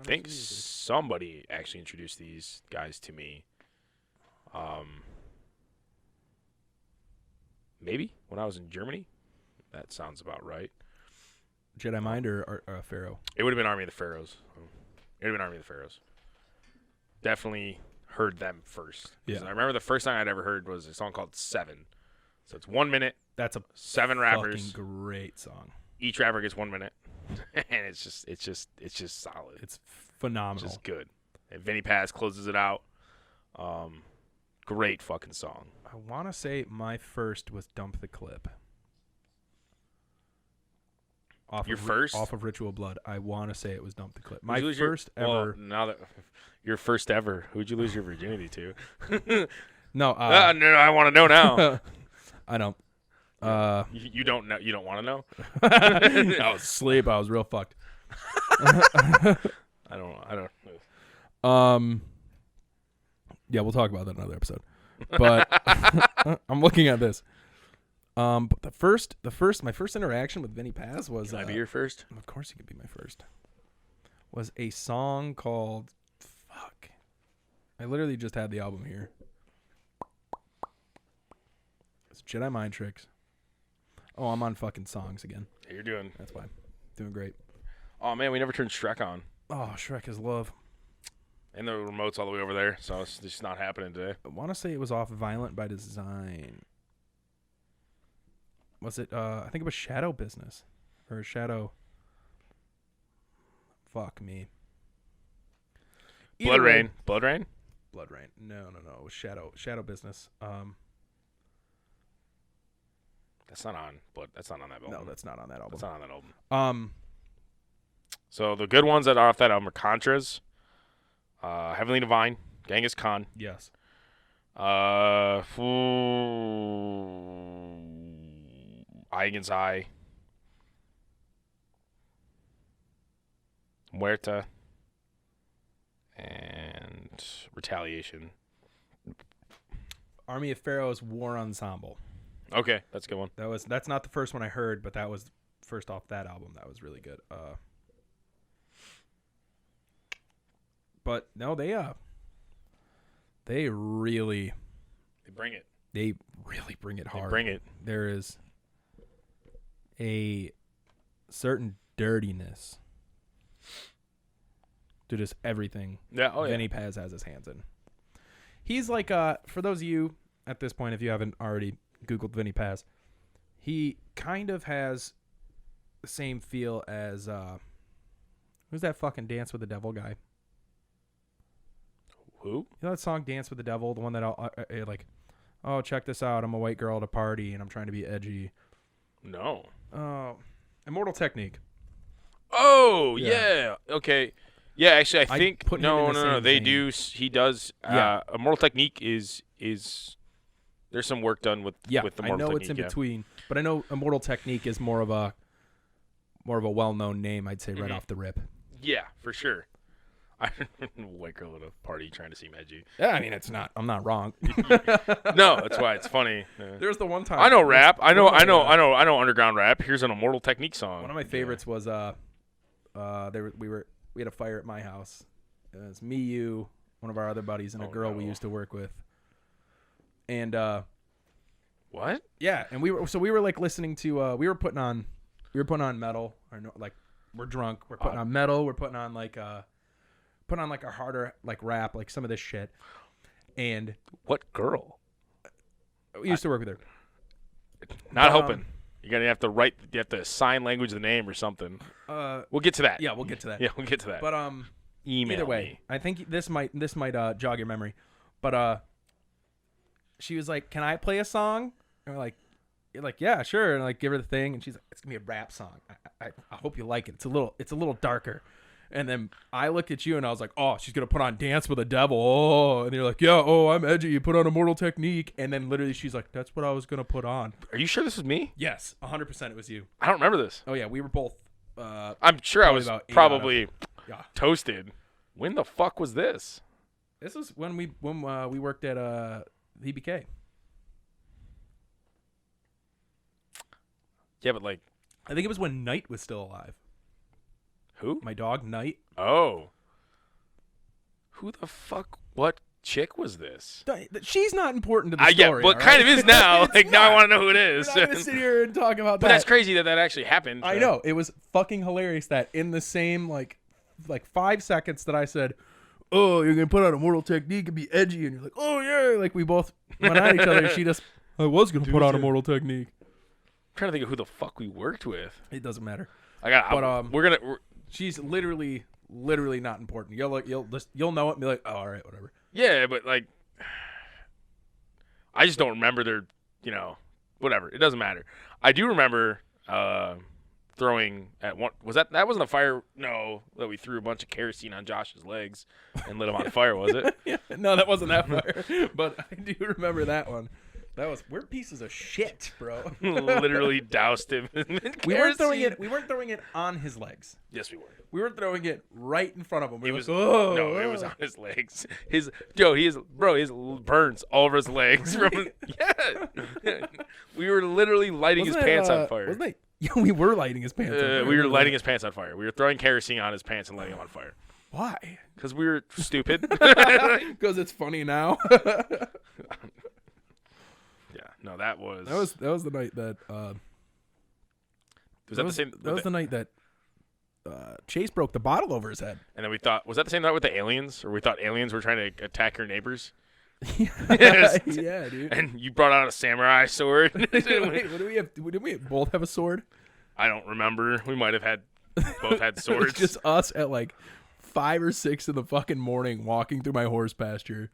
think somebody actually introduced these guys to me. Maybe when I was in Germany. That sounds about right. Jedi Mind or Pharaoh? It would have been Army of the Pharaohs. Definitely heard them first. Yeah. I remember the first song I'd ever heard was a song called Seven. So it's 1 minute. That's a 7 rappers. fucking great song. Each rapper gets 1 minute, and it's just solid. It's phenomenal. It's just good. And Vinnie Paz closes it out. Great fucking song. I want to say my first was Dump the Clip. First? Off of Ritual Blood. I want to say it was Dump the Clip. My first ever. Well, now that your first ever, who'd you lose your virginity to? No. No, I want to know now. I don't. You don't know. You don't want to know. I was asleep. I was real fucked. I don't. Yeah, we'll talk about that in another episode. But I'm looking at this. But my first interaction with Vinnie Paz was. Can I be your first? Of course, you could be my first. Was a song called "Fuck." I literally just had the album here. It's Jedi Mind Tricks. Oh, I'm on fucking songs again. Yeah, you're doing. That's why. Doing great. Oh man, we never turned Shrek on. Oh, Shrek is love. And the remote's all the way over there, so it's just not happening today. I want to say it was off Violent by Design. Was it? I think it was Shadow Business, or Shadow. Fuck me. Blood Rain. Blood Rain. Blood Rain. No. It was Shadow Business. That's not on. But that's not on that album. No, that's not on that album. That's not on that album. So the good ones that are off that album are Contras, Heavenly Divine, Genghis Khan. Yes. Eye Against Eye. Muerta. And Retaliation. Army of Pharaoh's War Ensemble. Okay, that's a good one. That's not the first one I heard, but that was first off that album. That was really good. But no, they really bring it. They really bring it hard. They bring it. There is a certain dirtiness to just everything. Yeah, Vinnie Paz has his hands in. He's like, for those of you at this point, if you haven't already Googled Vinnie Paz, he kind of has the same feel as who's that fucking Dance with the Devil guy? Who? You know that song Dance with the Devil, the one that like, oh, check this out, I'm a white girl at a party and I'm trying to be edgy. No. Immortal Technique. Oh yeah. Okay. Yeah, actually, I think no. They vein. do. He does. Yeah. Immortal Technique is. There's some work done with the Immortal Technique. I know it's in between, but I know Immortal Technique is more of a well-known name. I'd say right off the rip. Yeah, for sure. White girl at a party trying to seem edgy. Yeah, I mean it's not. I'm not wrong. No, that's why it's funny. There's the one time I know rap. I know underground rap. Here's an Immortal Technique song. One of my favorites was we had a fire at my house. It was me, you, one of our other buddies, and a girl we used to work with. And what? Yeah, and we were like listening to we were putting on metal, or no, like we're drunk. We're putting on metal. We're putting on like a harder like rap, like some of this shit. And what girl? We used to work with her. Not helping. You have to sign language the name or something. We'll get to that. Yeah, we'll get to that. Yeah, we'll get to that. But email either way, me. I think this might jog your memory. But she was like, "Can I play a song?" And we're like, "You're like, yeah, sure." And like, give her the thing, and she's like, "It's gonna be a rap song. I hope you like it. It's a little darker." And then I looked at you and I was like, "Oh, she's gonna put on Dance with the Devil." Oh, and you're like, "Yeah, oh, I'm edgy. You put on Immortal Technique." And then literally she's like, "That's what I was gonna put on." Are you sure this was me? Yes, 100% it was you. I don't remember this. Oh yeah, we were both. I'm sure I was probably toasted. When the fuck was this? This was when we worked at VBK. Yeah, but like, I think it was when Knight was still alive. Who? My dog, Knight. Oh. Who the fuck? What? chick was this? She's not important to the story. Yeah, well, it kind of is now. Like, now I want to know who it We're is. not going to sit here and talk about But that. that's crazy that actually happened. I know. It was fucking hilarious that in the same, like 5 seconds that I said, oh, you're going to put on a Mortal Technique and be edgy. And you're like, oh, yeah. Like, we both went at each other. She just, I was going to put on a Mortal Technique. I'm trying to think of who the fuck we worked with. It doesn't matter. We're she's literally not important. You'll know it and be like, oh, all right, whatever. Yeah, but like, I just don't remember their, whatever. It doesn't matter. I do remember throwing at one. That wasn't a fire? No, that we threw a bunch of kerosene on Josh's legs and lit him on fire. Was it? Yeah, no, that wasn't that fire. But I do remember that one. We're pieces of shit, bro. Literally doused him. We weren't throwing it on his legs. Yes, we were. We were throwing it right in front of him. It was on his legs. He has burns all over his legs. We were literally lighting his pants on fire. Yeah, we were lighting his pants on fire. We were lighting his pants on fire. We were throwing kerosene on his pants and lighting him on fire. Why? Because we were stupid. Because it's funny now. Yeah, no, that was the night that the night that Chase broke the bottle over his head. And then we thought, was that the same night with the aliens? Or we thought aliens were trying to attack your neighbors? Yeah, dude. And you brought out a samurai sword. Wait, what do we have? Did we both have a sword? I don't remember. We might have both had swords. It's just us at like 5 or 6 in the fucking morning walking through my horse pasture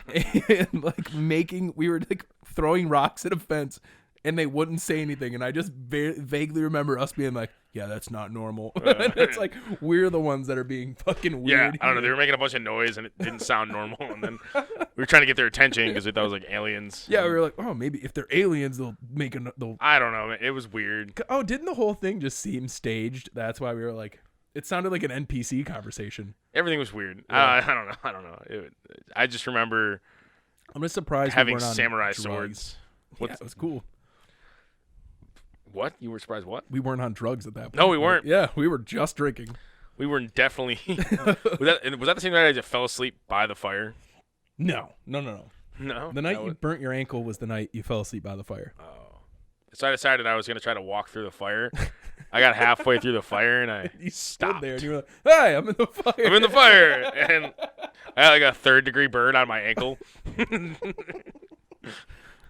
and like we were like throwing rocks at a fence and they wouldn't say anything. And I just vaguely remember us being like, yeah, that's not normal. And it's like, we're the ones that are being fucking weird. Yeah, I don't know. They were making a bunch of noise and it didn't sound normal. And then we were trying to get their attention because we thought it was like aliens. Yeah, we were like, oh, maybe if they're aliens, they'll make I don't know. It was weird. Oh, didn't the whole thing just seem staged? That's why we were like, it sounded like an NPC conversation. Everything was weird. Yeah. I don't know. I just remember I'm just surprised having we weren't on samurai drugs. swords. Yeah, it was cool. What? You were surprised what? We weren't on drugs at that point. No, we weren't. Yeah, we were just drinking. We were definitely. was that the same night I just fell asleep by the fire? No. No. The night you burnt your ankle was the night you fell asleep by the fire. Oh. So I decided I was going to try to walk through the fire. I got halfway through the fire and I you stopped. Stood there and you were like, hey, I'm in the fire. I'm in the fire. And I had like a 3rd-degree burn on my ankle.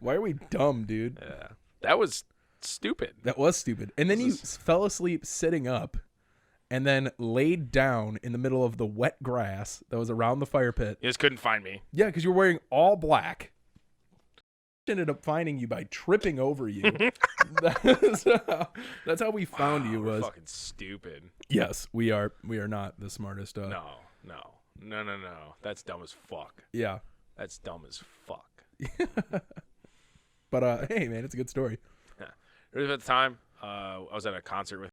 Why are we dumb, dude? Yeah. That was stupid. That was stupid. And then you fell asleep sitting up and then laid down in the middle of the wet grass that was around the fire pit. You just couldn't find me. Yeah, because you were wearing all black. Ended up finding you by tripping over you. That's how we found you. We're Was fucking stupid. Yes, we are not the smartest. No. That's dumb as fuck. Yeah. That's dumb as fuck. But hey, man, it's a good story. Yeah. It was at the time I was at a concert with.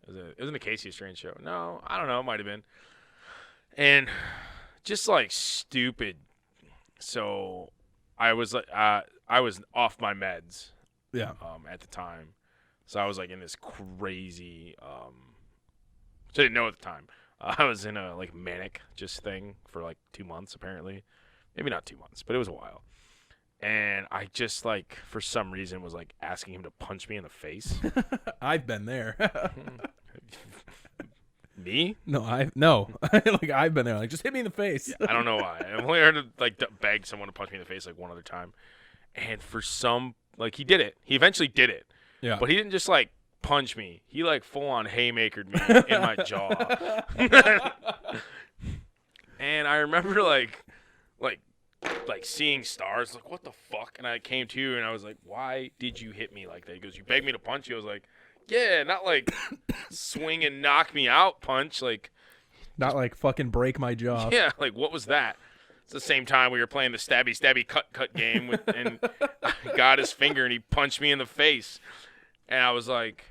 It was in the Casey Strange show. No, I don't know. It might have been. And just like stupid. So I was like, I was off my meds. Yeah. At the time, so I was like in this crazy. Which I didn't know at the time. I was in a like manic just thing for like 2 months apparently, maybe not 2 months, but it was a while. And I just like for some reason was like asking him to punch me in the face. I've been there. Me? No. Like I've been there. Like just hit me in the face. Yeah, I don't know why. I've only heard of like beg someone to punch me in the face like one other time, and for some like he did it. He eventually did it. Yeah. But he didn't just like punch me. He like full on haymakered me in my jaw. And I remember like seeing stars. Like what the fuck? And I came to and I was like, why did you hit me like that? He goes, you begged me to punch you. I was like, yeah, not like swing and knock me out punch. Like not like fucking break my jaw. Yeah, like what was that? It's the same time we were playing the stabby cut game with, and I got his finger and he punched me in the face. And I was like,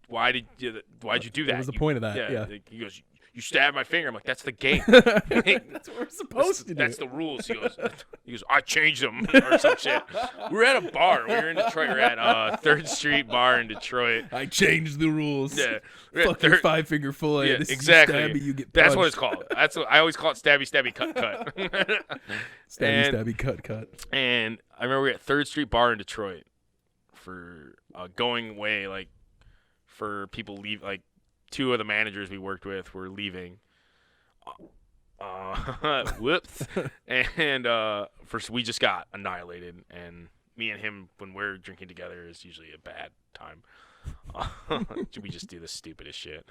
why'd you do that? What was the point of that? Yeah. He goes, you stabbed my finger. I'm like, that's the game. That's what we're supposed to do. That's the rules. He goes, I changed them or some shit. We were at a bar. We were in Detroit. We were at 3rd Street Bar in Detroit. I changed the rules. Yeah. Fuck your 5-finger fillet. Yeah, this exactly. Is stabby, you get That's punched. what it's called. That's what I always call it. Stabby, cut. Stabby, cut. And I remember we were at 3rd Street Bar in Detroit for going away, like for people leave. Like 2 of the managers we worked with were leaving. Whoops. And first we just got annihilated. And me and him, when we're drinking together, is usually a bad time. We just do the stupidest shit.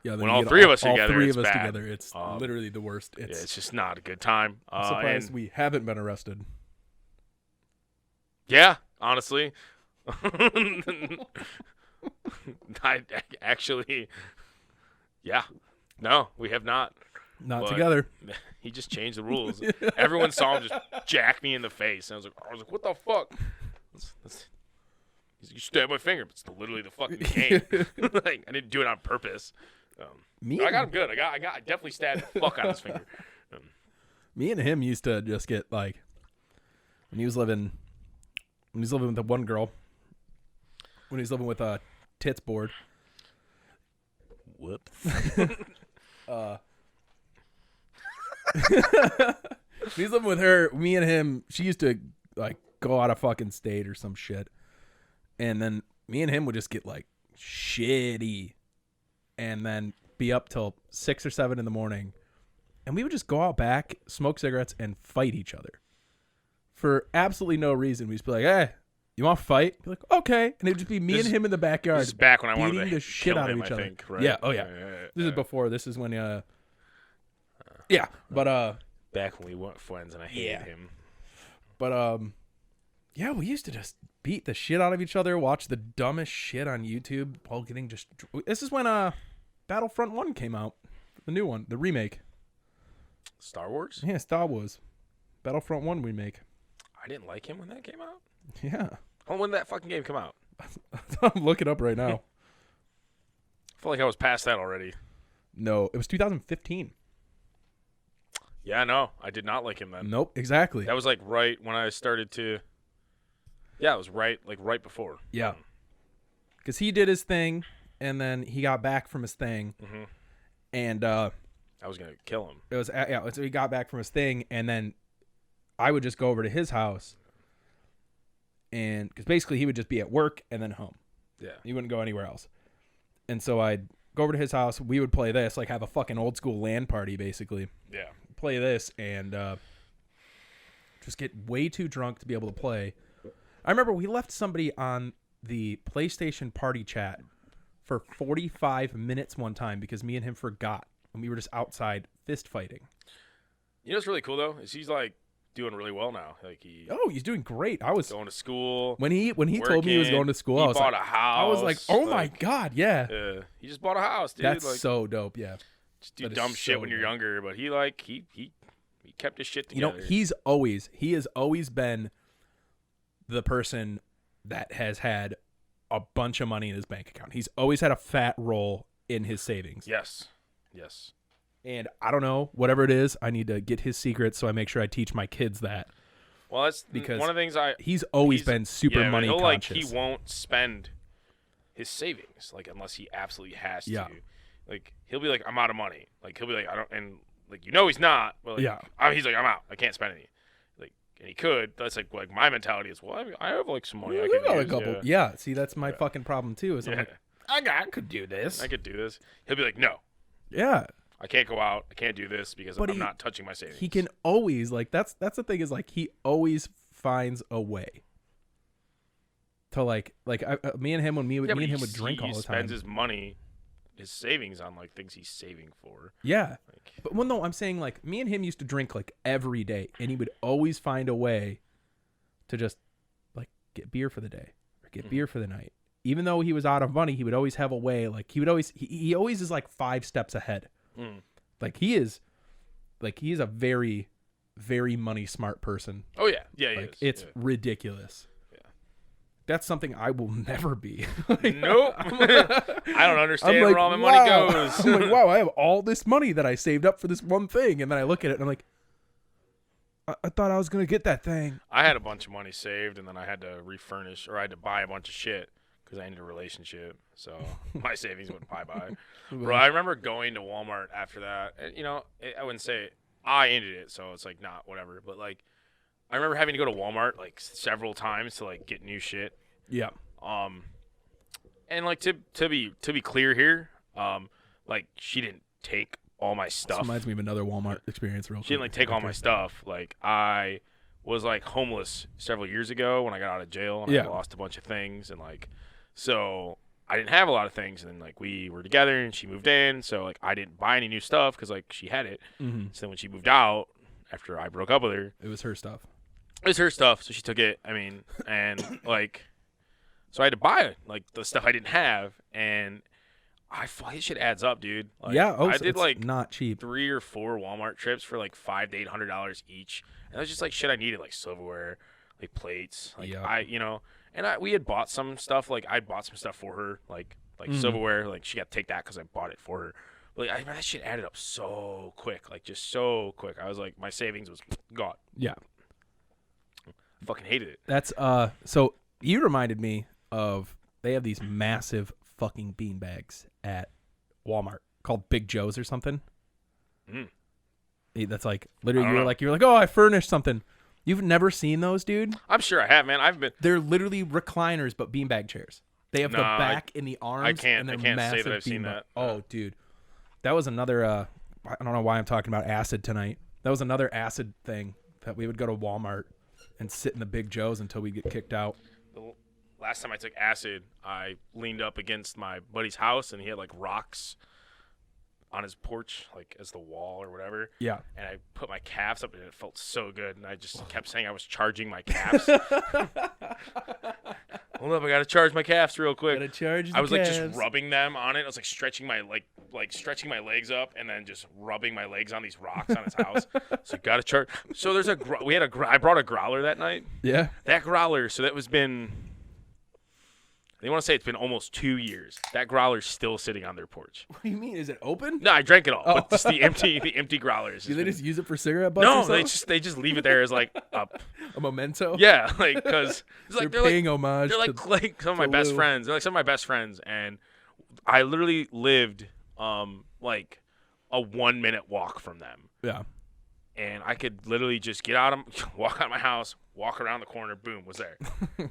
Yeah, when all 3 of us together, all 3 it's of us bad. together, it's literally the worst. It's just not a good time. I'm surprised we haven't been arrested. Yeah, honestly. I actually, yeah. No, we have not. Not together. He just changed the rules. Everyone saw him just jack me in the face. And I was like, what the fuck? You stabbed my finger. But it's literally the fucking game. Like, I didn't do it on purpose. I got him good. I definitely stabbed the fuck out of his finger. Me and him used to just get like, when he was living with the one girl, when he was living with a tits board. Whoops. He's living with her. Me and him, she used to like go out of fucking state or some shit. And then me and him would just get like shitty and then be up till 6 or 7 in the morning. And we would just go out back, smoke cigarettes, and fight each other for absolutely no reason. We'd just be like, hey, you want to fight? Be like, okay. And it'd just be me and him in the backyard. This is back when I beating wanted to the shit out of each other. Think, right? Yeah. Oh, yeah. This is before. This is when, yeah. But, back when we weren't friends and I hated him. But, yeah, we used to just beat the shit out of each other, watch the dumbest shit on YouTube while getting just. This is when, Battlefront 1 came out. The new one. The remake. Star Wars? Yeah, Star Wars. Battlefront 1 remake. I didn't like him when that came out. Yeah. When did that fucking game come out? I'm looking up right now. I feel like I was past that already. No, it was 2015. Yeah, no, I did not like him then. Nope, exactly. That was like right when I started to. Yeah, it was right before. Yeah. Because he did his thing, and then he got back from his thing, and I was gonna kill him. It was so he got back from his thing, and then I would just go over to his house, and because basically he would just be at work and then home. Yeah, he wouldn't go anywhere else. And so I'd go over to his house. We would play this, like have a fucking old school LAN party, basically. Yeah, play this and just get way too drunk to be able to play. I remember we left somebody on the PlayStation party chat for 45 minutes one time because me and him forgot. And we were just outside fist fighting. You know what's really cool though is he's like doing really well now. Like he's doing great. I was going to school. When he told me he was going to school, he bought a house. I was like, oh my god, yeah. He just bought a house, dude. That's like, so dope. Yeah. Just do dumb shit when you're younger, but he kept his shit together. You know, he has always been the person that has had a bunch of money in his bank account. He's always had a fat roll in his savings. Yes. And I don't know, whatever it is, I need to get his secrets so I make sure I teach my kids that. Well, that's because one of the things he's always been super money conscious. He won't spend his savings unless he absolutely has to. Like he'll be like, I'm out of money. Like he'll be like, I don't, and like he's not. But he's like, I'm out. I can't spend any. Like, and he could. That's like my mentality is. Well, I have like some money. I can use. A couple. Yeah. See, that's my fucking problem too. Is I'm like, I could do this. I could do this. He'll be like, no. Yeah. I can't go out. I can't do this because I'm not touching my savings. He can always that's the thing is like he always finds a way to me and him when me and him would drink all the time. He spends his money, his savings on like things he's saving for. Yeah, but no, I'm saying like me and him used to drink like every day, and he would always find a way to just like get beer for the day or get beer for the night. Even though he was out of money, he would always have a way. Like he always is like 5 steps ahead. Like he is a very, very money smart person. Oh yeah, it's ridiculous. Yeah, That's something I will never be. Like, Nope. I don't understand like, where all my money goes. I'm like, wow, I have all this money that I saved up for this one thing. And then I look at it and I'm like, I thought I was going to get that thing. I had a bunch of money saved, and then I had to refurnish, or I had to buy a bunch of shit because I ended a relationship. So my savings went bye-bye. Bro, I remember going to Walmart after that. And, you know, I wouldn't say I ended it, so it's like, not whatever. But, like, I remember having to go to Walmart, like, several times to, like, get new shit. Yeah. And, like, to be clear here, like, she didn't take all my stuff. This reminds me of another Walmart experience real quick. She didn't, like, take all my stuff. Like, I was, like, homeless several years ago when I got out of jail, and I lost a bunch of things, and, like, so I didn't have a lot of things, and then, like, we were together, and she moved in, so, like, I didn't buy any new stuff because, like, she had it. Mm-hmm. So then when she moved out, after I broke up with her, It was her stuff. it was her stuff, so she took it. I mean, and, like, so I had to buy, like, the stuff I didn't have, and this shit adds up, dude. Like, Yeah, I did, it's like, not cheap. 3 or 4 Walmart trips for, like, $500 to $800 each, and that was just, like, shit I needed, like, silverware, like, plates, like, you know, and we had bought some stuff, like, I bought some stuff for her, like silverware, like, she got to take that because I bought it for her. But, like, that shit added up so quick, like, just so quick. I was like, my savings was gone. Yeah. I fucking hated it. That's so you reminded me of, they have these massive fucking bean bags at Walmart called Big Joe's or something. That's like literally you're like, oh, I furnished something. You've never seen those, dude? I'm sure I have, man. They're literally recliners but beanbag chairs. They have the back and the arms. I can't massive say that I've seen that. Oh, dude. That was another I don't know why I'm talking about acid tonight. That was another acid thing that we would go to Walmart and sit in the Big Joe's until we get kicked out. The last time I took acid, I leaned up against my buddy's house, and he had, like, rocks on his porch, like, as the wall or whatever. Yeah. And I put my calves up, and it felt so good, and I just kept saying I was charging my calves. Hold up, I gotta charge my calves real quick. Gotta charge the I was like calves. just rubbing them on it. I was like stretching my stretching my legs up, and then just rubbing my legs on these rocks on his house. So gotta charge. So there's I brought a growler that night. Yeah. That growler. So that was been. They want to say it's been almost 2 years. That growler's still sitting on their porch. What do you mean? Is it open? No, I drank it all. But just the empty growlers. Do they just use it for cigarette butts? No, or they just leave it there as like a memento. Yeah, like because they're paying homage. They're like some of my best friends. They're like some of my best friends, and I literally lived like a 1-minute walk from them. Yeah. And I could literally just walk out of my house, walk around the corner, boom, was there,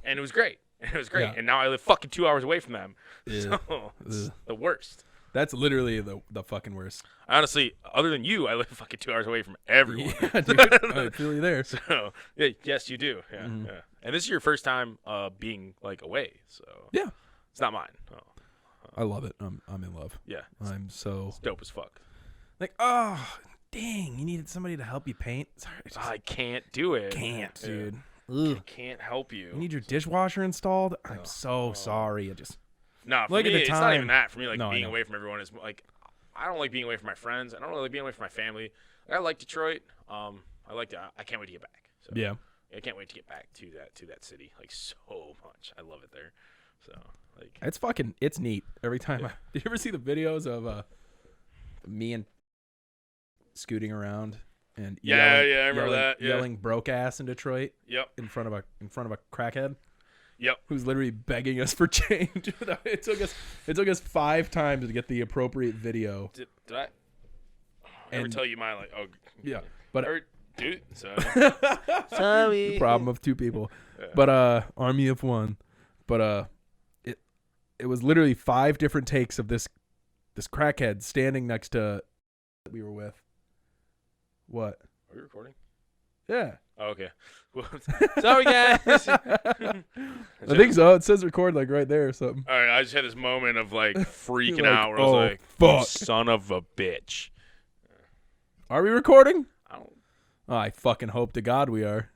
and it was great. It was great, and now I live fucking 2 hours away from them. Yeah. So it's the worst. That's literally the fucking worst. Honestly, other than you, I live fucking 2 hours away from everyone. Yeah, dude. I feel you there. So, yeah, yes, you do. Yeah, yeah. And this is your first time being like away, so yeah, it's not mine. I love it. I'm in love. Yeah, it's dope as fuck. Like, oh, dang, you needed somebody to help you paint. Sorry, I can't do it. Can't, dude. I can't help you. You need your dishwasher installed. I'm so sorry. No, for look me, at the it's time. not even that. For me, like No, being away from everyone is like, I don't like being away from my friends. I don't really like being away from my family. I like Detroit. I can't wait to get back. So, yeah. I can't wait to get back to that city. Like so much. I love it there. So like it's neat every time. Yeah. Did you ever see the videos of me and scooting around and I remember that. Yeah. Yelling broke ass in Detroit. Yep. In front of a crackhead. Yep. Who's literally begging us for change. It took us 5 times to get the appropriate video. Did I ever tell you mine? Like, oh yeah, but dude, so sorry. The problem of 2 people, yeah. But army of 1. But it was literally 5 different takes of this crackhead standing next to that we were with. What? Are we recording? Yeah. Oh, okay. Sorry, guys. I think so. It says record like right there or something. All right, I just had this moment of like freaking like, out where I was like, fuck. Son of a bitch. Are we recording? I don't. Oh, I fucking hope to God we are.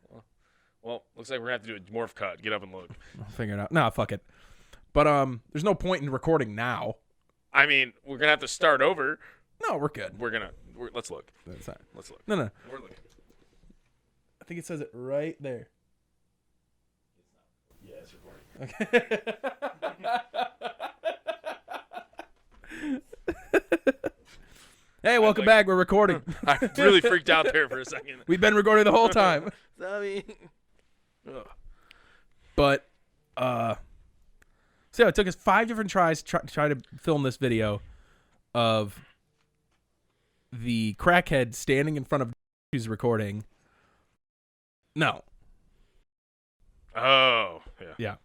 Well, looks like we're going to have to do a morph cut. Get up and look. I'll figure it out. Nah, fuck it. But there's no point in recording now. I mean, we're going to have to start over. No, we're good. Let's look. That's not. Let's look. No. We're looking. I think it says it right there. Yeah, it's recording. Hey, welcome back. We're recording. I really freaked out there for a second. We've been recording the whole time. But, so yeah, it took us 5 different tries to try to film this video of the crackhead standing in front of who's recording. No. Oh, yeah. Yeah.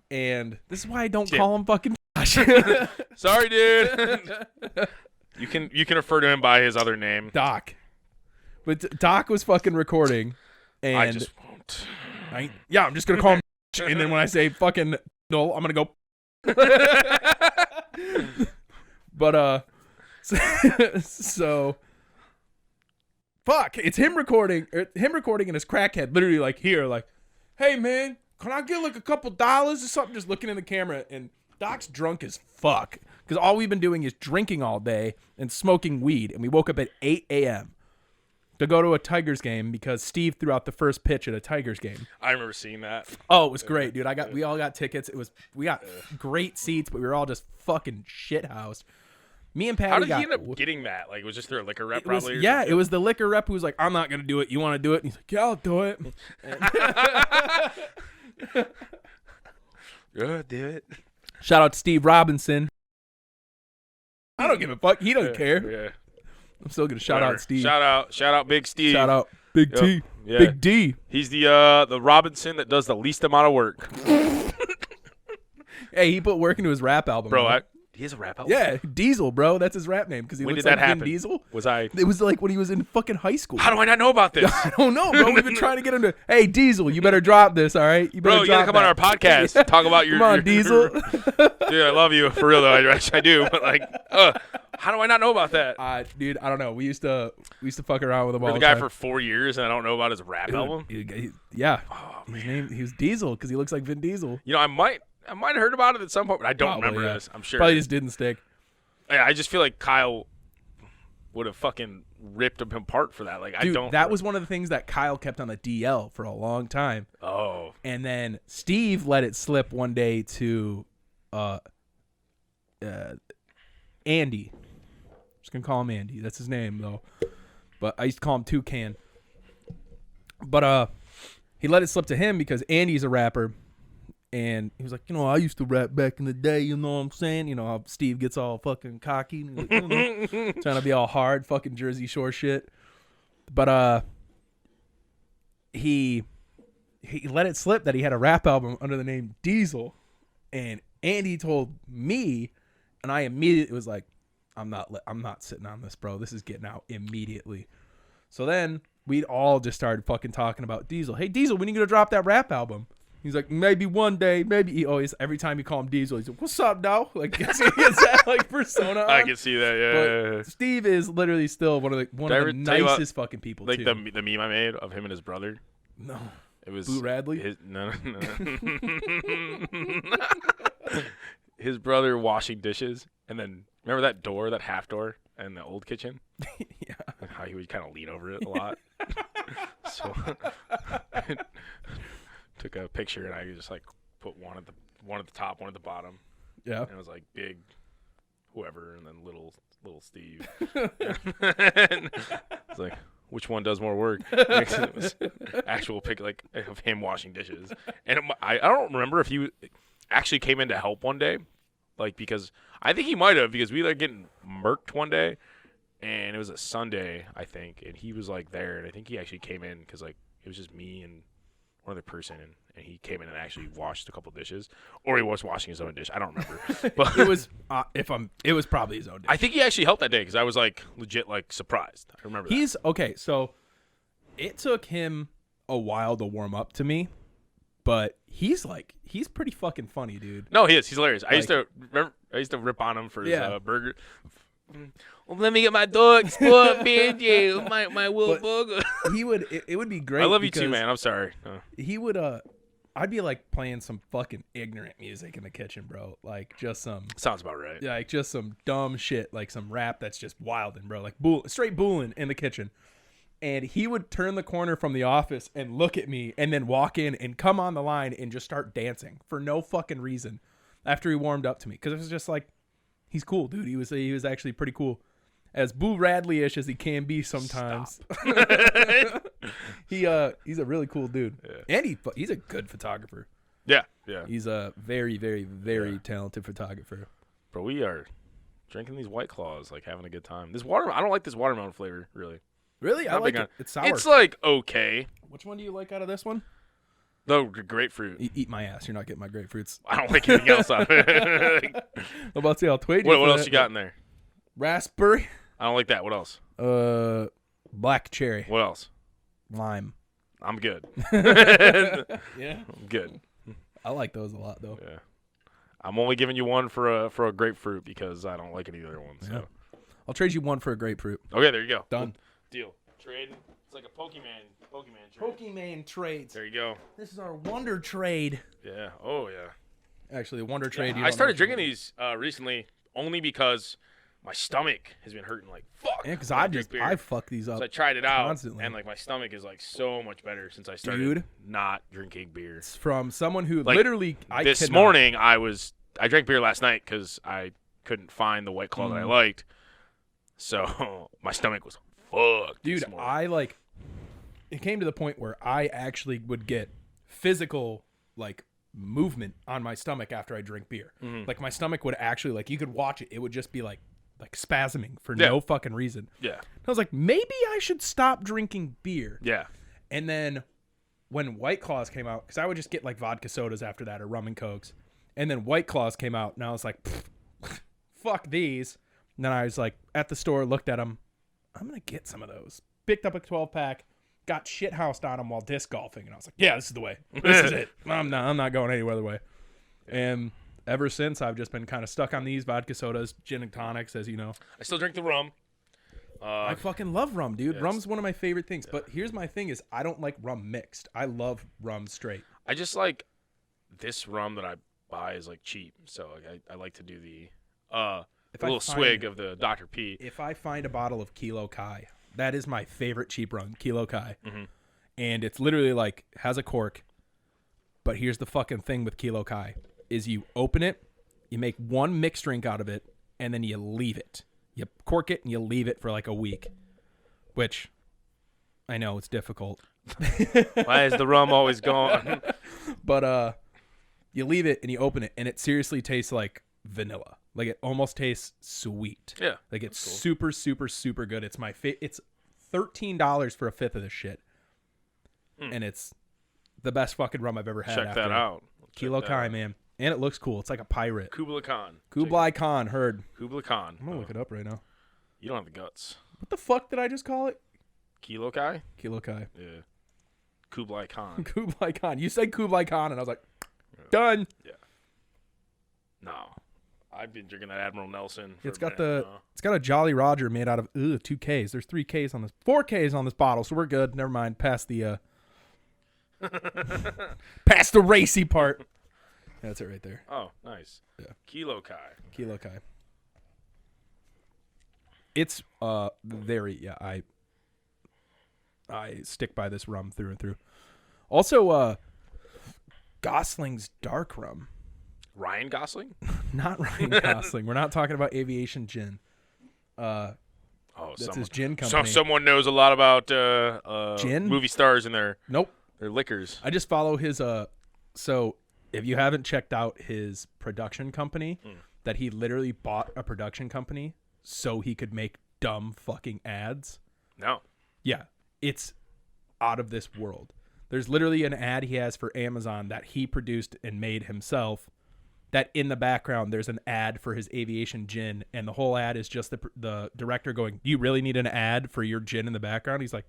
And this is why I don't call him fucking Josh. Sorry, dude. You can refer to him by his other name. Doc. But Doc was fucking recording. And I just won't. I'm just going to call him and then when I say fucking no, I'm going to go. But, so fuck, it's him recording and his crackhead literally like here, like, hey man, can I get like a couple dollars or something? Just looking in the camera, and Doc's drunk as fuck because all we've been doing is drinking all day and smoking weed, and we woke up at 8 a.m. to go to a Tigers game because Steve threw out the first pitch at a Tigers game. I remember seeing that. Oh, it was great, dude. We all got tickets. We got great seats, but we were all just fucking shithoused. Me and Patty How did he end up getting that? Like, it was just through a liquor rep, probably? It was the liquor rep who was like, I'm not going to do it. You want to do it? And he's like, yeah, I'll do it. Yeah, do it. Shout out to Steve Robinson. I don't give a fuck. He doesn't care. Yeah. I'm still going to shout out Steve. Shout out Big Steve. Shout out Big T. Yeah. Big D. He's the Robinson that does the least amount of work. Hey, he put work into his rap album. Bro, he has a rap album? Yeah, Diesel, bro. That's his rap name because he When looks did like that happen? Vin Diesel. It was like when he was in fucking high school. How do I not know about this? I don't know, bro. We've been trying to get him to. Hey, Diesel, you better drop this, all right? You Bro, you gotta come on our podcast. Talk about your. Come on, Diesel. Dude, I love you for real though. I do. But like, how do I not know about that? Dude, I don't know. We used to fuck around with him all the the guy time. for 4 years, and I don't know about his rap album. Yeah, he was Diesel because he looks like Vin Diesel. You know, I might have heard about it at some point, but I don't remember this. I'm sure. Probably just didn't stick. Yeah, I just feel like Kyle would have fucking ripped him apart for that. Like, Dude, I don't. That was one of the things that Kyle kept on the DL for a long time. Oh. And then Steve let it slip one day to Andy. I'm just gonna call him Andy. That's his name though. But I used to call him Toucan. But he let it slip to him because Andy's a rapper. And he was like, I used to rap back in the day, you know what I'm saying? You know how Steve gets all fucking cocky, and like, trying to be all hard, fucking Jersey Shore shit. But he let it slip that he had a rap album under the name Diesel, and Andy told me, and I immediately was like, I'm not sitting on this, bro. This is getting out immediately. So then we all just started fucking talking about Diesel. Hey, Diesel, when are you gonna drop that rap album? He's like, maybe one day, maybe. He always, every time you call him Diesel, he's like, what's up, dog? Like, he gets that like persona on. I can see that, yeah. Steve is literally still one of the nicest fucking people, like too. the meme I made of him and his brother. No. It was Boo Radley? No. His brother washing dishes, and then remember that door, that half door in the old kitchen? Yeah. And how he would kind of lean over it a lot. So took a picture, and I just like put one at the top, one at the bottom. Yeah. And it was like big whoever, and then little Steve. And it's like, which one does more work? It was actual pic like of him washing dishes. And I don't remember if he actually came in to help one day, like, because I think he might have, because we like getting murked one day, and it was a Sunday, I think, and he was like there, and I think he actually came in because like it was just me and one other person, and he came in and actually washed a couple dishes, or he was washing his own dish. I don't remember, but it was it was probably his own dish. I think he actually helped that day because I was like legit like surprised. I remember that. Okay. So it took him a while to warm up to me, but he's pretty fucking funny, dude. No, he is. He's hilarious. I used to rip on him for his burger. Well, let me get my dog sport, bitch. My Will Burger. It would be great. I love you too, man. I'm sorry. He would I'd be like playing some fucking ignorant music in the kitchen, bro. Like just some sounds about right. Like just some dumb shit, like some rap that's just wild and bro, like straight booling in the kitchen. And he would turn the corner from the office and look at me and then walk in and come on the line and just start dancing for no fucking reason after he warmed up to me. Because it was just like, he's cool, dude. He was actually pretty cool. As Boo Radley-ish as he can be sometimes. He's a really cool dude. Yeah. And he's a good photographer. Yeah. He's a very, very, very talented photographer. Bro, we are drinking these White Claws, like having a good time. This water, I don't like this watermelon flavor, really. Really? I like it. It's sour. It's like okay. Which one do you like out of this one? The grapefruit. Eat my ass. You're not getting my grapefruits. I don't like anything else out of it. I'm about to say, I'll tweet you. What else you got in there? Raspberry. I don't like that. What else? Black cherry. What else? Lime. I'm good. Yeah. I'm good. I like those a lot, though. Yeah. I'm only giving you one for a grapefruit because I don't like any other ones. So. Yeah. I'll trade you one for a grapefruit. Okay, there you go. Done. Deal. Trade. It's like a Pokemon trade. Pokemon trades. There you go. This is our Wonder Trade. Yeah. Oh, yeah. Actually, Wonder Trade. I started drinking these recently only because my stomach has been hurting like fuck. Yeah, because I fuck these up. So I tried it out constantly. and like my stomach is like so much better since I started not drinking beer. It's from someone who like, literally this morning I drank beer last night because I couldn't find the White Claw that I liked. So my stomach was fucked. Dude, it came to the point where I actually would get physical like movement on my stomach after I drink beer. Mm-hmm. Like my stomach would actually like you could watch it. It would just be like spasming for no fucking reason. Yeah. And I was like, maybe I should stop drinking beer. Yeah. And then when White Claws came out, because I would just get like vodka sodas after that or rum and cokes. And then White Claws came out and I was like, fuck these. And then I was like at the store, looked at them. I'm going to get some of those. Picked up a 12-pack, got shithoused on them while disc golfing. And I was like, yeah, this is the way. This is it. I'm not going any other way. And ever since, I've just been kind of stuck on these vodka sodas, gin and tonics, as you know. I still drink the rum. I fucking love rum, dude. Yes. Rum's one of my favorite things. Yeah. But here's my thing is I don't like rum mixed. I love rum straight. I just like this rum that I buy is like cheap. So I like to do the little swig of the Dr. P. If I find a bottle of Kilo Kai, that is my favorite cheap rum, Kilo Kai. Mm-hmm. And it's literally like has a cork. But here's the fucking thing with Kilo Kai is you open it, you make one mixed drink out of it, and then you leave it. You cork it and you leave it for like a week, which I know it's difficult. Why is the rum always gone? But you leave it and you open it, and it seriously tastes like vanilla. Like it almost tastes sweet. Yeah, like it's super, super, super good. It's my it's $13 for a fifth of this shit, and it's the best fucking rum I've ever had. Check that out. Kilo Kai, man. And it looks cool. It's like a pirate. Kublai Khan. Kublai Khan, heard. Kublai Khan. I'm going to look it up right now. You don't have the guts. What the fuck did I just call it? Kilo Kai? Kilo Kai. Yeah. Kublai Khan. Kublai Khan. You said Kublai Khan, and I was like, done. Yeah. No. I've been drinking that Admiral Nelson. It's got a Jolly Roger made out of 2 Ks. There's 3 Ks on this. 4 Ks on this bottle, so we're good. Never mind. Past the past the racy part. That's it right there. Oh, nice. Yeah. Kilo Kai. Kilo Kai. It's very I stick by this rum through and through. Also Gosling's dark rum. Ryan Gosling? Not Ryan Gosling. We're not talking about Aviation Gin. That's his gin company. So someone knows a lot about gin? Movie stars and their their liquors. I just follow his so if you haven't checked out his production company, that he literally bought a production company so he could make dumb fucking ads. No. Yeah. It's out of this world. There's literally an ad he has for Amazon that he produced and made himself, that in the background there's an ad for his Aviation Gin, and the whole ad is just the director going, "Do you really need an ad for your gin in the background?" He's like,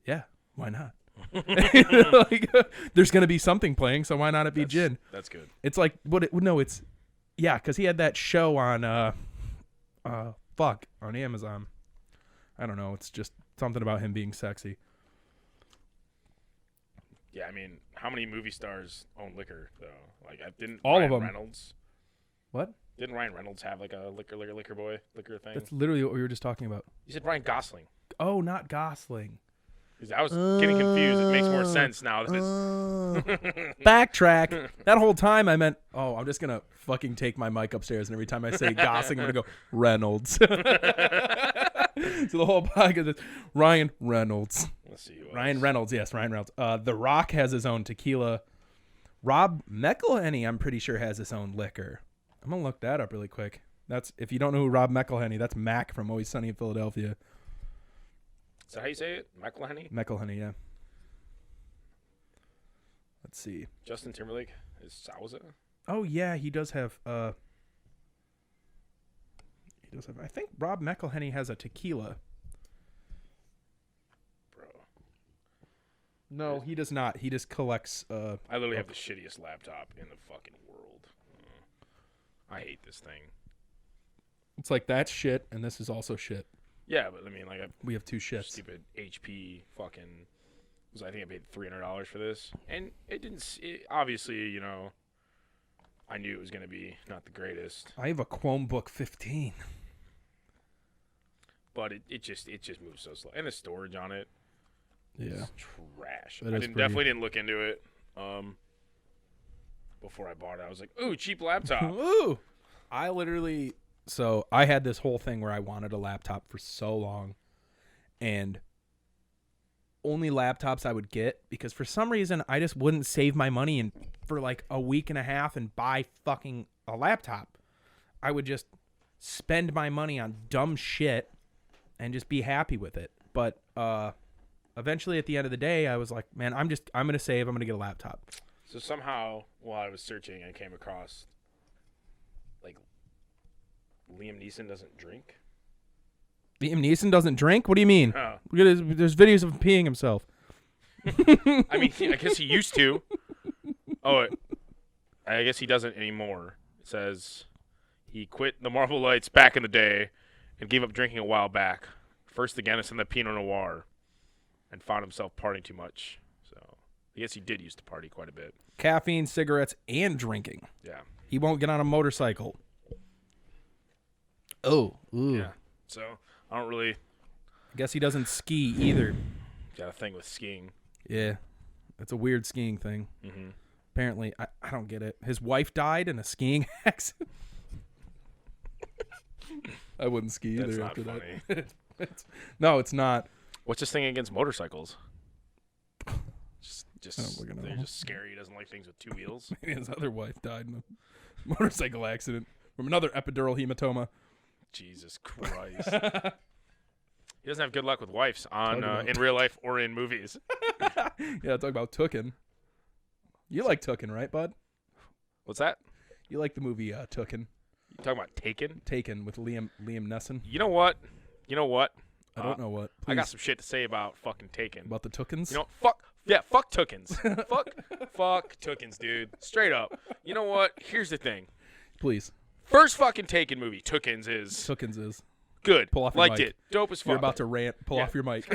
"Yeah, why not?" Like, there's going to be something playing, so why not it be gin? That's good. It's like because he had that show on on Amazon. I don't know. It's just something about him being sexy. Yeah, I mean, how many movie stars own liquor though? Like, didn't all Ryan of them. Reynolds? What? Didn't Ryan Reynolds have like a liquor boy thing? That's literally what we were just talking about. You said Ryan Gosling. Oh, not Gosling. I was getting confused. It makes more sense now. Backtrack. That whole time I meant, I'm just going to fucking take my mic upstairs, and every time I say Gosling, I'm going to go, Reynolds. So the whole podcast is Ryan Reynolds. Let's see. Ryan Reynolds. Yes, Ryan Reynolds. The Rock has his own tequila. Rob McElhenney, I'm pretty sure, has his own liquor. I'm going to look that up really quick. That's if you don't know who Rob McElhenney, that's Mac from Always Sunny in Philadelphia. Is that how you say it? McElhenney? McElhenney, yeah. Let's see. Justin Timberlake is Sauza? Oh yeah, he does have I think Rob McElhenney has a tequila. Bro. No, he does not. He just collects I literally have the shittiest laptop in the fucking world. I hate this thing. It's like that's shit and this is also shit. Yeah, but I mean, like, we have two shits. Stupid HP fucking. I think I paid $300 for this, and it didn't. Obviously, you know, I knew it was gonna be not the greatest. I have a Chromebook 15, but it just moves so slow, and the storage on it, yeah, trash. Definitely didn't look into it. Before I bought it, I was like, "Ooh, cheap laptop." Ooh, So I had this whole thing where I wanted a laptop for so long, and only laptops I would get, because for some reason I just wouldn't save my money for like a week and a half and buy fucking a laptop. I would just spend my money on dumb shit and just be happy with it. But eventually at the end of the day, I was like, man, I'm going to save. I'm going to get a laptop. So somehow while I was searching, I came across like Liam Neeson doesn't drink. Liam Neeson doesn't drink? What do you mean? Oh. Look at there's videos of him peeing himself. I mean, I guess he used to. Oh, I guess he doesn't anymore. It says he quit the Marvel Lights back in the day and gave up drinking a while back. First the Guinness and the Pinot Noir, and found himself partying too much. So I guess he did used to party quite a bit. Caffeine, cigarettes, and drinking. Yeah. He won't get on a motorcycle. Oh. Ooh. Yeah. So I don't really. I guess he doesn't ski either. Got a thing with skiing. Yeah. It's a weird skiing thing. Mm-hmm. Apparently, I don't get it. His wife died in a skiing accident. I wouldn't ski either. That's not after funny. That. No, it's not. What's this thing against motorcycles? Just I don't fucking know. they're just scary. He doesn't like things with two wheels. His other wife died in a motorcycle accident from another epidural hematoma. Jesus Christ. He doesn't have good luck with wives in real life or in movies. Yeah, talk about Tooken. You like Tooken, right, bud? What's that? You like the movie Tooken? You talking about Taken? Taken with Liam Neeson. You know what? I don't know what. Please. I got some shit to say about fucking Taken. About the Tookens? You know, fuck Tookens. fuck Tookens, dude. Straight up. You know what? Here's the thing. Please. First fucking Taken movie, Tookens is good. Pull off your Liked mic. it. Dope as fuck. You're about to rant. Pull off your mic.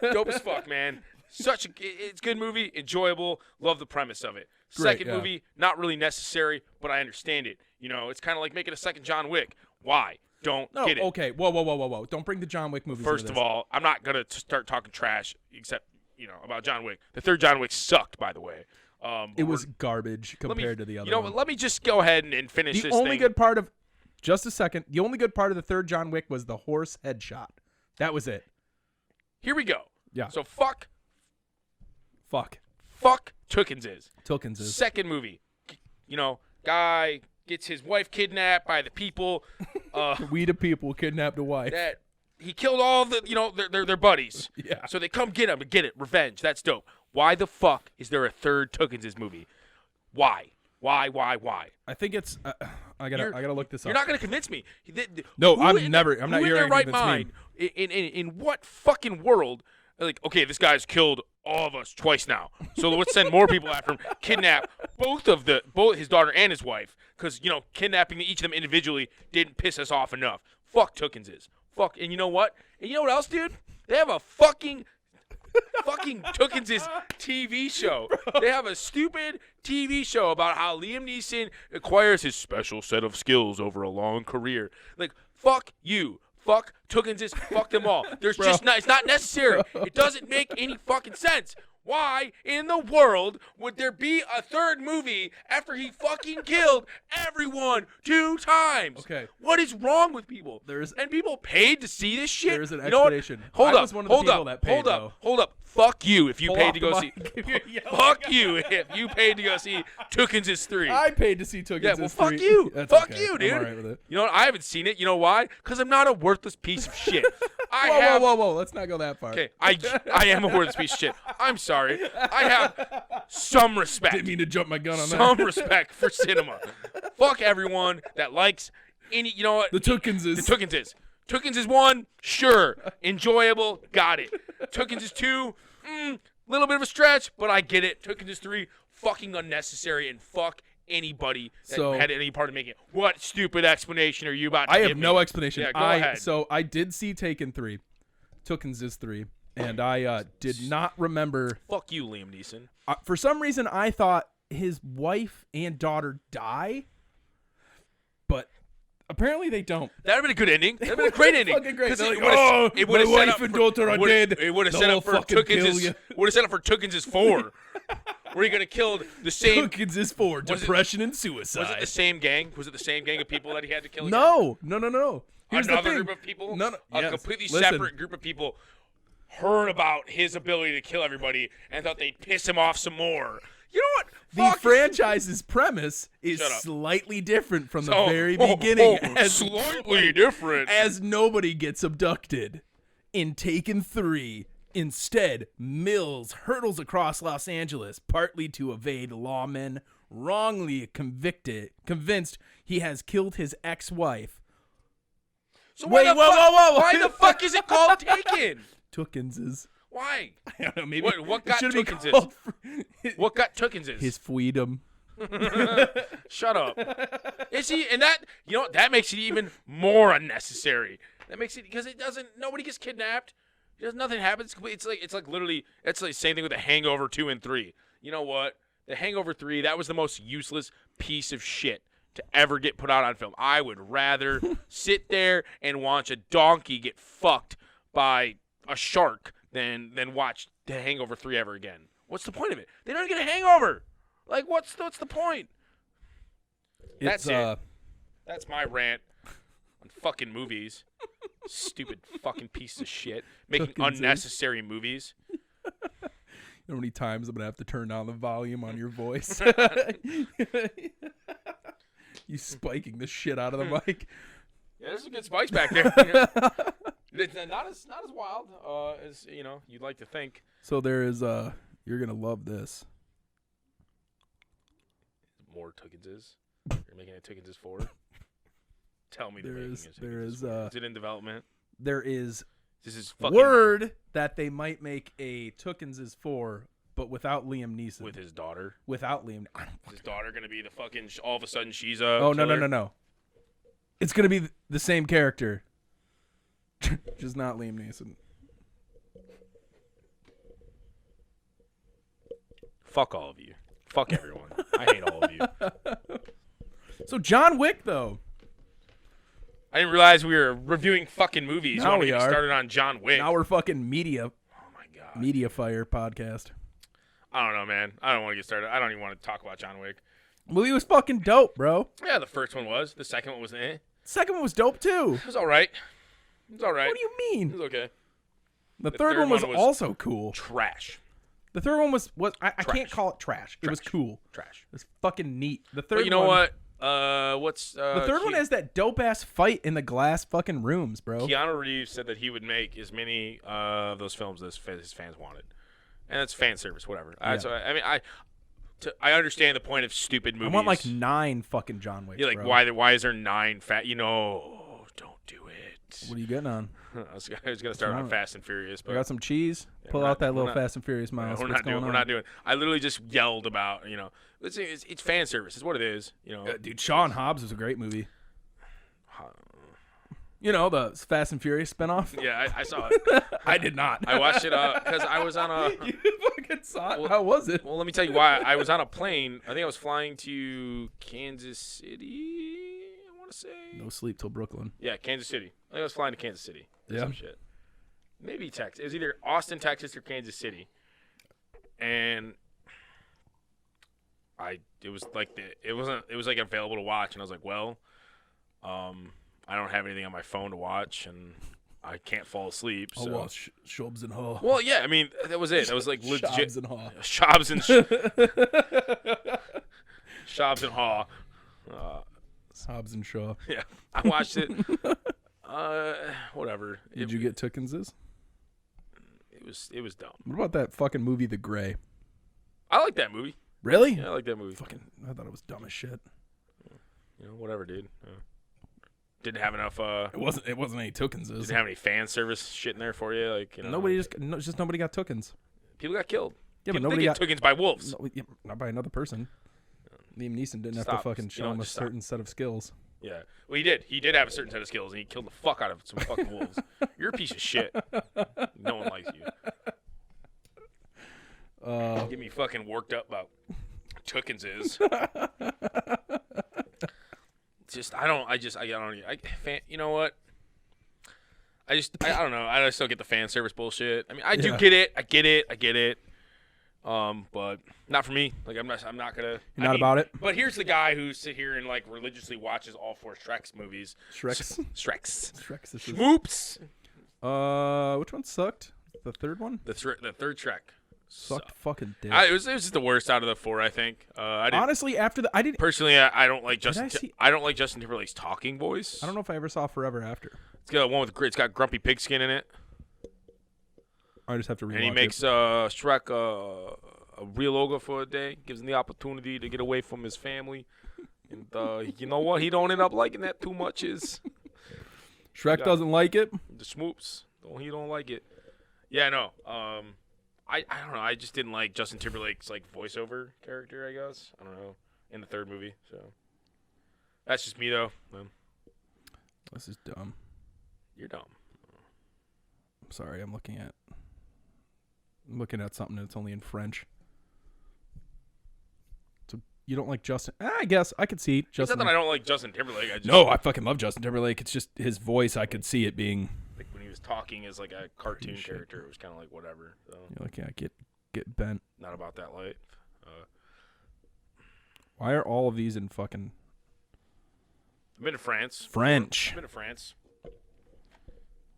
Dope as fuck, man. It's a good movie, enjoyable. Love the premise of it. Great, Second movie, not really necessary, but I understand it. You know, it's kind of like making a second John Wick. Why? Don't get it. Okay. Whoa. Don't bring the John Wick movies First into of this. all, I'm not gonna start talking trash, except about John Wick. The third John Wick sucked, by the way. It was garbage compared to the other one. Let me just go ahead and finish this thing. The only good part of just a second. The only good part of the third John Wick was the horse headshot. That was it. Here we go. Yeah. So fuck Tookens is. Tookens is. Second movie. Guy gets his wife kidnapped by the people. We the people kidnapped a wife. That he killed all the their buddies. Yeah. So they come get him and get it. Revenge. That's dope. Why the fuck is there a third Tookens movie? Why? I think it's. I gotta look this up. You're not gonna convince me. No, I'm in never. their I'm not. You're their right convince mind. me. In what fucking world? Like, okay, this guy's killed all of us twice now. So let's send more people after him. Kidnap both his daughter and his wife, because kidnapping each of them individually didn't piss us off enough. Fuck Tookens is. Fuck. And you know what? And you know what else, dude? They have a fucking Tookens' TV show. They have a stupid TV show about how Liam Neeson acquires his special set of skills over a long career. Like, fuck you. Fuck Tookenses. Fuck them all. There's just not. It's not necessary. It doesn't make any fucking sense. Why in the world would there be a third movie after he fucking killed everyone 2 times? Okay. What is wrong with people? And people paid to see this shit? There's an explanation. Hold I was one of the people that paid, hold up. Fuck you if you Pull paid off to the go mic see. if you're yelling. Fuck you if you paid to go see Tookenses 3. I paid to see Tookenses 3. Yeah, well, fuck you. That's Fuck okay. you, dude. I'm all right with it. You know what? I haven't seen it. You know why? Because I'm not a worthless piece of shit. Whoa. Let's not go that far. Okay, I am a worthless piece of shit. I'm sorry. I have some respect. Didn't mean to jump my gun on that. Some respect for cinema. Fuck everyone that likes any, you know what? The Tookenses. The Tookenses. Tookenses 1, sure. Enjoyable, got it. Tookenses 2, little bit of a stretch, but I get it. Tookenses 3, fucking unnecessary, and fuck anybody that had any part of making it. What stupid explanation are you about to I give have me? no explanation. Yeah, go ahead. So I did see Taken 3, Tookenses 3, and I did not remember. Fuck you, Liam Neeson. For some reason, I thought his wife and daughter die, but apparently they don't. That would have been a good ending. That would have been a great ending. Fucking great. It Like, would have my wife and daughter are dead. It would have set They'll up for fucking kill Tookenses. you. Would have set up for Tookenses 4, where he could have killed the same. Tookenses 4, depression and suicide. Was it the same gang? Was it the same gang of people that he had to kill? Again? No. Here's the Another thing. group of people. Yes. Completely Listen. separate group of people heard about his ability to kill everybody and thought they'd piss him off some more. You know what? The franchise's premise is slightly different from the very beginning. Slightly different. As nobody gets abducted. In Taken 3, instead, Mills hurtles across Los Angeles, partly to evade lawmen, wrongly convinced he has killed his ex-wife. So whoa. Why the fuck is it called Taken? Tookenses. Why? I don't know, maybe what got Tookenses? What got Tookenses? His freedom. Shut up. Is he? And that, you know, that makes it even more unnecessary. That makes it because it doesn't. Nobody gets kidnapped. Nothing happens. It's like literally. It's like the same thing with The Hangover 2 and 3. You know what? The Hangover 3. That was the most useless piece of shit to ever get put out on film. I would rather sit there and watch a donkey get fucked by a shark than watch The Hangover 3 ever again. What's the point of it? They don't get a hangover. Like, what's the point? That's it. That's my rant on fucking movies. Stupid fucking piece of shit. Making unnecessary movies. You know how many times I'm going to have to turn down the volume on your voice? You spiking the shit out of the mic. Yeah, there's some good spikes back there. It's not as wild as you'd like to think. So there is you're gonna love this. More Tookenses. You're making a Tookenses 4. Tell me there is is it in development? There is this is fucking word that they might make a Tookenses 4, but without Liam Neeson. With his daughter. Without Liam. Is his daughter gonna be the fucking all of a sudden she's a Oh killer? no. It's gonna be the same character. Just not Liam Neeson. Fuck all of you. Fuck everyone. I hate all of you. So John Wick, though. I didn't realize we were reviewing fucking movies. Now we are. are. Started on John Wick. Now we're fucking media. Oh my god. Media Fire podcast. I don't know, man. I don't want to get started. I don't even want to talk about John Wick. Movie was fucking dope, bro. Yeah, the first one was. The second one was Second one was dope too. It was all right. It was all right. What do you It mean? was okay. The third one was also cool. Trash. The third one was I can't call it trash. It was cool. Trash. It was fucking neat. The third But you know one, what? What's the third one has that dope ass fight in the glass fucking rooms, bro. Keanu Reeves said that he would make as many of those films as his fans wanted, and it's fan service, whatever. Yeah. So I mean, I understand the point of stupid movies. I want like 9 fucking John Wicks. Yeah, like bro. why is there 9 fat? Don't do it. What are you getting on? I was gonna start on Fast and Furious, but I got some cheese. Pull out that little Fast and Furious mouse. We're not doing. I literally just yelled about it's fan service. It's what it is. Dude, Shaun Hobbs was a great movie. You know, the Fast and Furious spinoff? Yeah, I saw it. I did not. I watched it because I was on a. You fucking saw it? How was it? Well, let me tell you why. I was on a plane. I think I was flying to Kansas City, I want want to say. No sleep till Brooklyn. Yeah, Kansas City. I think I was flying to Kansas City. Or Yeah. some shit. Maybe Texas. It was either Austin, Texas, or Kansas City. And it was like available to watch, and I was like, well, I don't have anything on my phone to watch, and I can't fall asleep. So. I'll watch Shobs and Haw. Well, yeah, I mean, that was it. That was like legit. Shobs and Haw. Shobs and Shobs and Haw. Hobbs and Shaw. Yeah, I watched it. Whatever. Did you get Tookenses? It was dumb. What about that fucking movie, The Gray? I like that movie. Really? Yeah, I like that movie. Fucking, I thought it was dumb as shit. Whatever, dude. Didn't have enough. It wasn't any Tookenses. Didn't have any fan service shit in there for you, like Nobody nobody got Tookens. People got killed. Yeah, but People nobody get got Tookens by wolves. No, yeah, not by another person. Liam Neeson didn't have to fucking show him a certain set of skills. Yeah, well, he did. He did have a certain set of skills, and he killed the fuck out of some fucking wolves. You're a piece of shit. No one likes you. Get me fucking worked up about Tookenses. You know what? I don't know. I just don't get the fan service bullshit. I mean, I do get it. I get it. But not for me. Like, I'm not gonna. You're not about it. But here's the guy who sit here and like religiously watches all 4 Shrek's movies. Shrek's. Whoops. Which one sucked? The third one? The third Shrek. Sucked fucking dick. It was just the worst out of the 4, I think. Honestly, I didn't. Personally, I don't like I don't like Justin Timberlake's talking voice. I don't know if I ever saw Forever After. It's got one it's got Grumpy Pigskin in it. I just have to rewatch it. And he makes Shrek a real ogre for a day. Gives him the opportunity to get away from his family. And you know what? He don't end up liking that too much. Shrek doesn't like it. The Schmoops. He don't like it. Yeah, no. I don't know. I just didn't like Justin Timberlake's like voiceover character, I guess. I don't know. In the third movie. So that's just me though. This is dumb. You're dumb. I'm sorry. I'm looking at something that's only in French. So you don't like Justin? I guess I could see Justin. It's not that I don't like Justin Timberlake. I fucking love Justin Timberlake. It's just his voice. I could see it being. Like when he was talking as like a cartoon character, it was kind of like whatever. So. You're like, yeah, get bent. Not about that life. Why are all of these in fucking? I've been to France. French. I've been to France.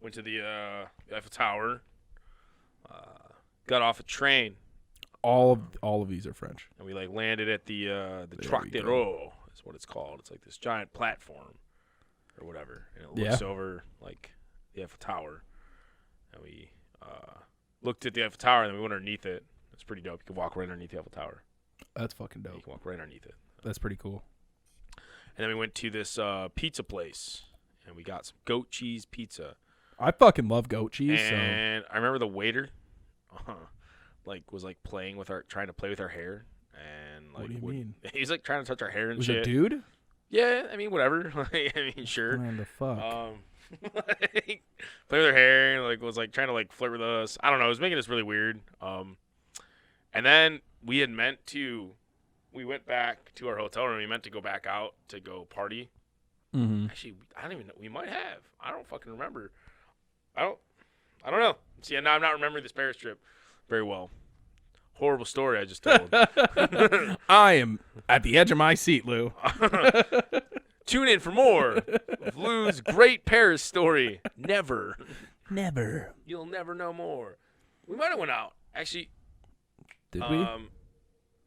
Went to the Eiffel Tower. Got off a train. All of these are French. And we like landed at the Trocadero. Is what it's called. It's like this giant platform or whatever, and it looks over like the Eiffel Tower. And we looked at the Eiffel Tower, and then we went underneath it. It's pretty dope. You can walk right underneath the Eiffel Tower. That's fucking dope. You can walk right underneath it. That's pretty cool. And then we went to this pizza place, and we got some goat cheese pizza. I fucking love goat cheese. And I remember the waiter, was like trying to play with our hair, and like, what do you mean? He's like trying to touch our hair and was shit. Was a dude? Yeah, I mean whatever. I mean sure. What the fuck? Like, play with her hair, and like was like trying to like flirt with us. I don't know. It was making us really weird. And then we went back to our hotel room. We meant to go back out to go party. Mm-hmm. Actually, I don't even know. We might have. I don't fucking remember. I don't know. See, now I'm not remembering this Paris trip very well. Horrible story I just told. I am at the edge of my seat, Lou. Tune in for more of Lou's great Paris story. Never. You'll never know more. We might have went out. Actually. Did we?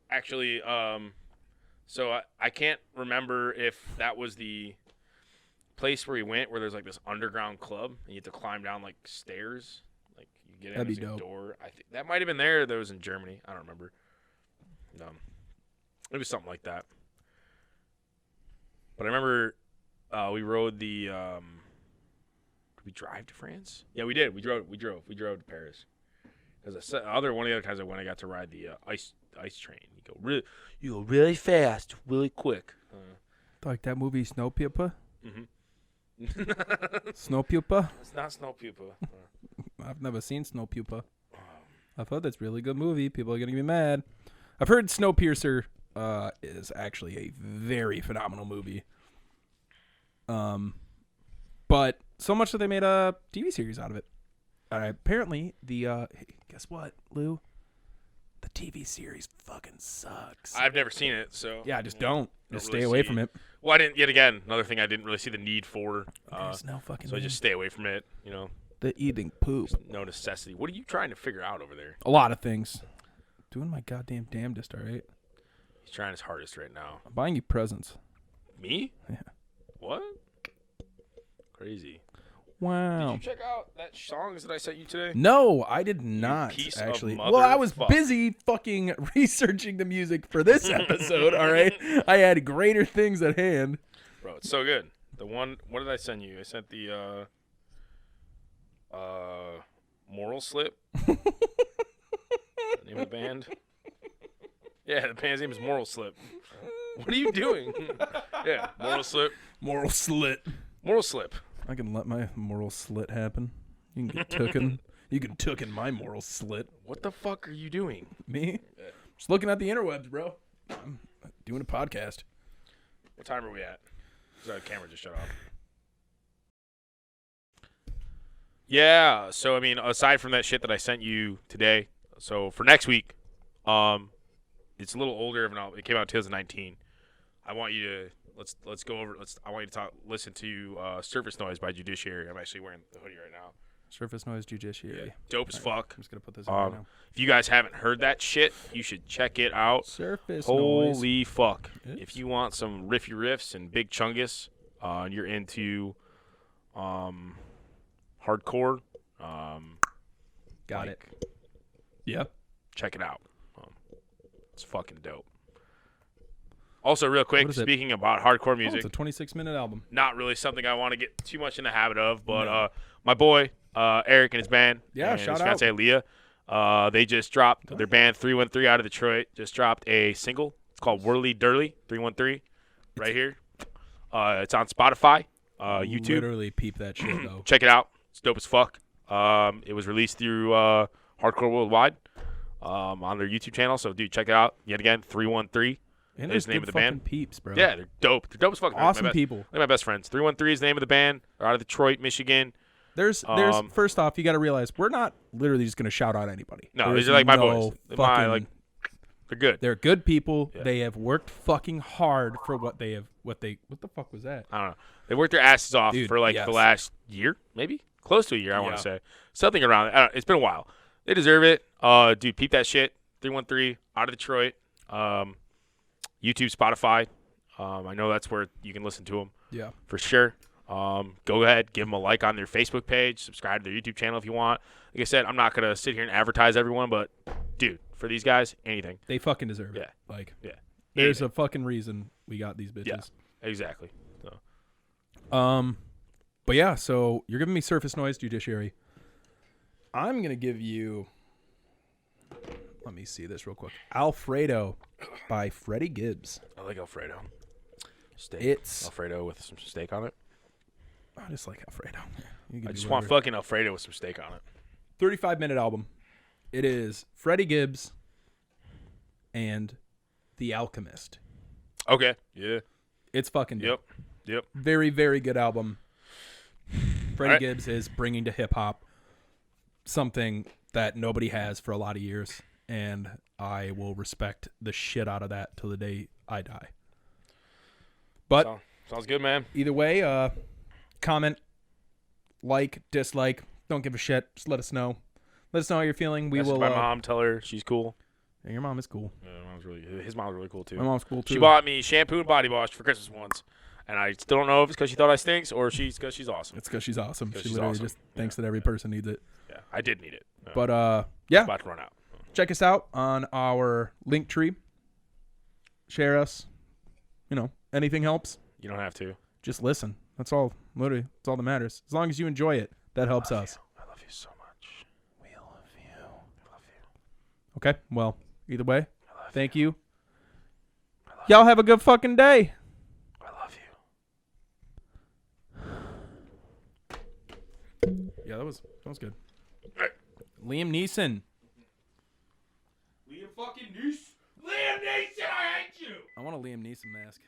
Actually, so I can't remember if that was the place where we went where there's like this underground club and you have to climb down like stairs. Like you get in a door. I think that might have been there. That was in Germany. I don't remember. It was something like that. But I remember we rode the. Did we drive to France? Yeah, we did. We drove to Paris. Because one of the other times I went, I got to ride the ice train. You go really fast, really quick. Like that movie Snowpiercer? Mm-hmm. Snowpiercer? It's not Snowpiercer. I've never seen Snowpiercer. I've heard that's a really good movie. People are going to be mad. I've heard Snowpiercer is actually a very phenomenal movie. But so much that they made a TV series out of it. Apparently, hey, guess what, Lou? The TV series fucking sucks. I've never seen it, so Yeah, just don't. Just stay really away see- from it. Well, I didn't. Yet again, another thing I didn't really see the need for. There's no fucking. So I just stay away from it. You know, the eating poop. no necessity. What are you trying to figure out over there? A lot of things. Doing my goddamn damnedest, all right? He's trying his hardest right now. I'm buying you presents. Me? Yeah. What? Crazy. Wow. Did you check out that songs that I sent you today? No, I did not piece of actually. Well, I was motherfuck. busy fucking researching the music for this episode, all right? I had greater things at hand. Bro, it's so good. The one, what did I send you? I sent the Moral Slip. The name of the band. Yeah, the band's name is Moral Slip. What are you doing? Yeah, Moral Slip. Moral slit. Moral Slip. I can let my moral slit happen. You can get tooken. You can tooken my moral slit. What the fuck are you doing? Me? Just looking at the interwebs, bro. I'm doing a podcast. What time are we at? The camera just shut off. Yeah, so I mean, aside from that shit that I sent you today, so for next week, it's a little older of an album. It came out in 2019. I want you to let's go over. I want you to listen to "Surface Noise" by Judiciary. I'm actually wearing the hoodie right now. Surface Noise Judiciary. Yeah, dope as fuck. I'm just gonna put this on right now. If you guys haven't heard that shit, you should check it out. Surface Noise. Holy fuck! Oops. If you want some riffy riffs and big chungus, and you're into hardcore, Got it. Yeah. check it out. It's fucking dope. Also, real quick, What is it? speaking about hardcore Oh, music, it's a 26-minute album. not really something I want to get too much in the habit of, but my boy Eric and his band, Yeah, and shout his out. fiance Leah, they just dropped their band 313 out of Detroit. Just dropped a single. It's called Whirly Dirly 313. Right here. It's on Spotify, YouTube. Literally peep that shit though. Check it out. It's dope as fuck. It was released through Hardcore Worldwide on their YouTube channel. So, dude, check it out. Yet again, 313 And is there's the name good of the band. fucking peeps, bro. Yeah, they're dope. They're dope as fuck. They're Awesome my best, people. They're my best friends. 313 is the name of the band. They're out of Detroit, Michigan. There's first off, you got to realize we're not literally just gonna shout out anybody. No, There's these are like my no boys. They're my, fucking- like, they're good. They're good people. Yeah. They have worked fucking hard for what they have. What the fuck was that? I don't know. They worked their asses off Dude, for like yes. the last year, maybe close to a year. I want Yeah. to say something around. It's been a while. They deserve it. Dude, peep that shit. 313 out of Detroit. YouTube, Spotify. I know that's where you can listen to them Yeah. for sure. Go ahead, give them a like on their Facebook page. Subscribe to their YouTube channel if you want. Like I said, I'm not gonna sit here and advertise everyone, but dude, for these guys, anything. They fucking deserve it. Yeah. Like, Yeah. there's Anything. a fucking reason we got these bitches. Yeah. Exactly. So. But yeah, so you're giving me Surface Noise Judiciary. I'm gonna give you. Let me see this real quick. Alfredo by Freddie Gibbs. I like Alfredo. Steak. It's. Alfredo with some steak on it. I just like Alfredo. You can I do just want whatever. fucking Alfredo with some steak on it. 35-minute album. It is Freddie Gibbs and The Alchemist. Okay. Yeah. It's fucking dope. Yep. Very, very good album. Freddie Alright. Gibbs is bringing to hip hop something that nobody has for a lot of years, and I will respect the shit out of that till the day I die. But Sounds good, man. either way, comment, like, dislike, don't give a shit. Just let us know. Let us know how you're feeling. We Message will. my mom. Tell her she's cool. Yeah, your mom is cool. Yeah, his mom's really cool too. My mom's cool too. She bought me shampoo and body wash for Christmas once, and I still don't know if it's because she thought I stinks or because she's awesome. It's because she's awesome. 'Cause She she's literally awesome. just thinks that every person needs it. Yeah, I did need it. But it's yeah, about to run out. check us out on our link tree. Share us. Anything helps. You don't have to. Just listen. That's all. Literally, that's all that matters. As long as you enjoy it, that helps us. I love you so much. We love you. I love you. Okay. Well, either way, I love thank you. I love Y'all have a good fucking day. I love you. Yeah, that was good. Liam Neeson. Liam fucking Neeson. Liam Neeson, I hate you. I want a Liam Neeson mask.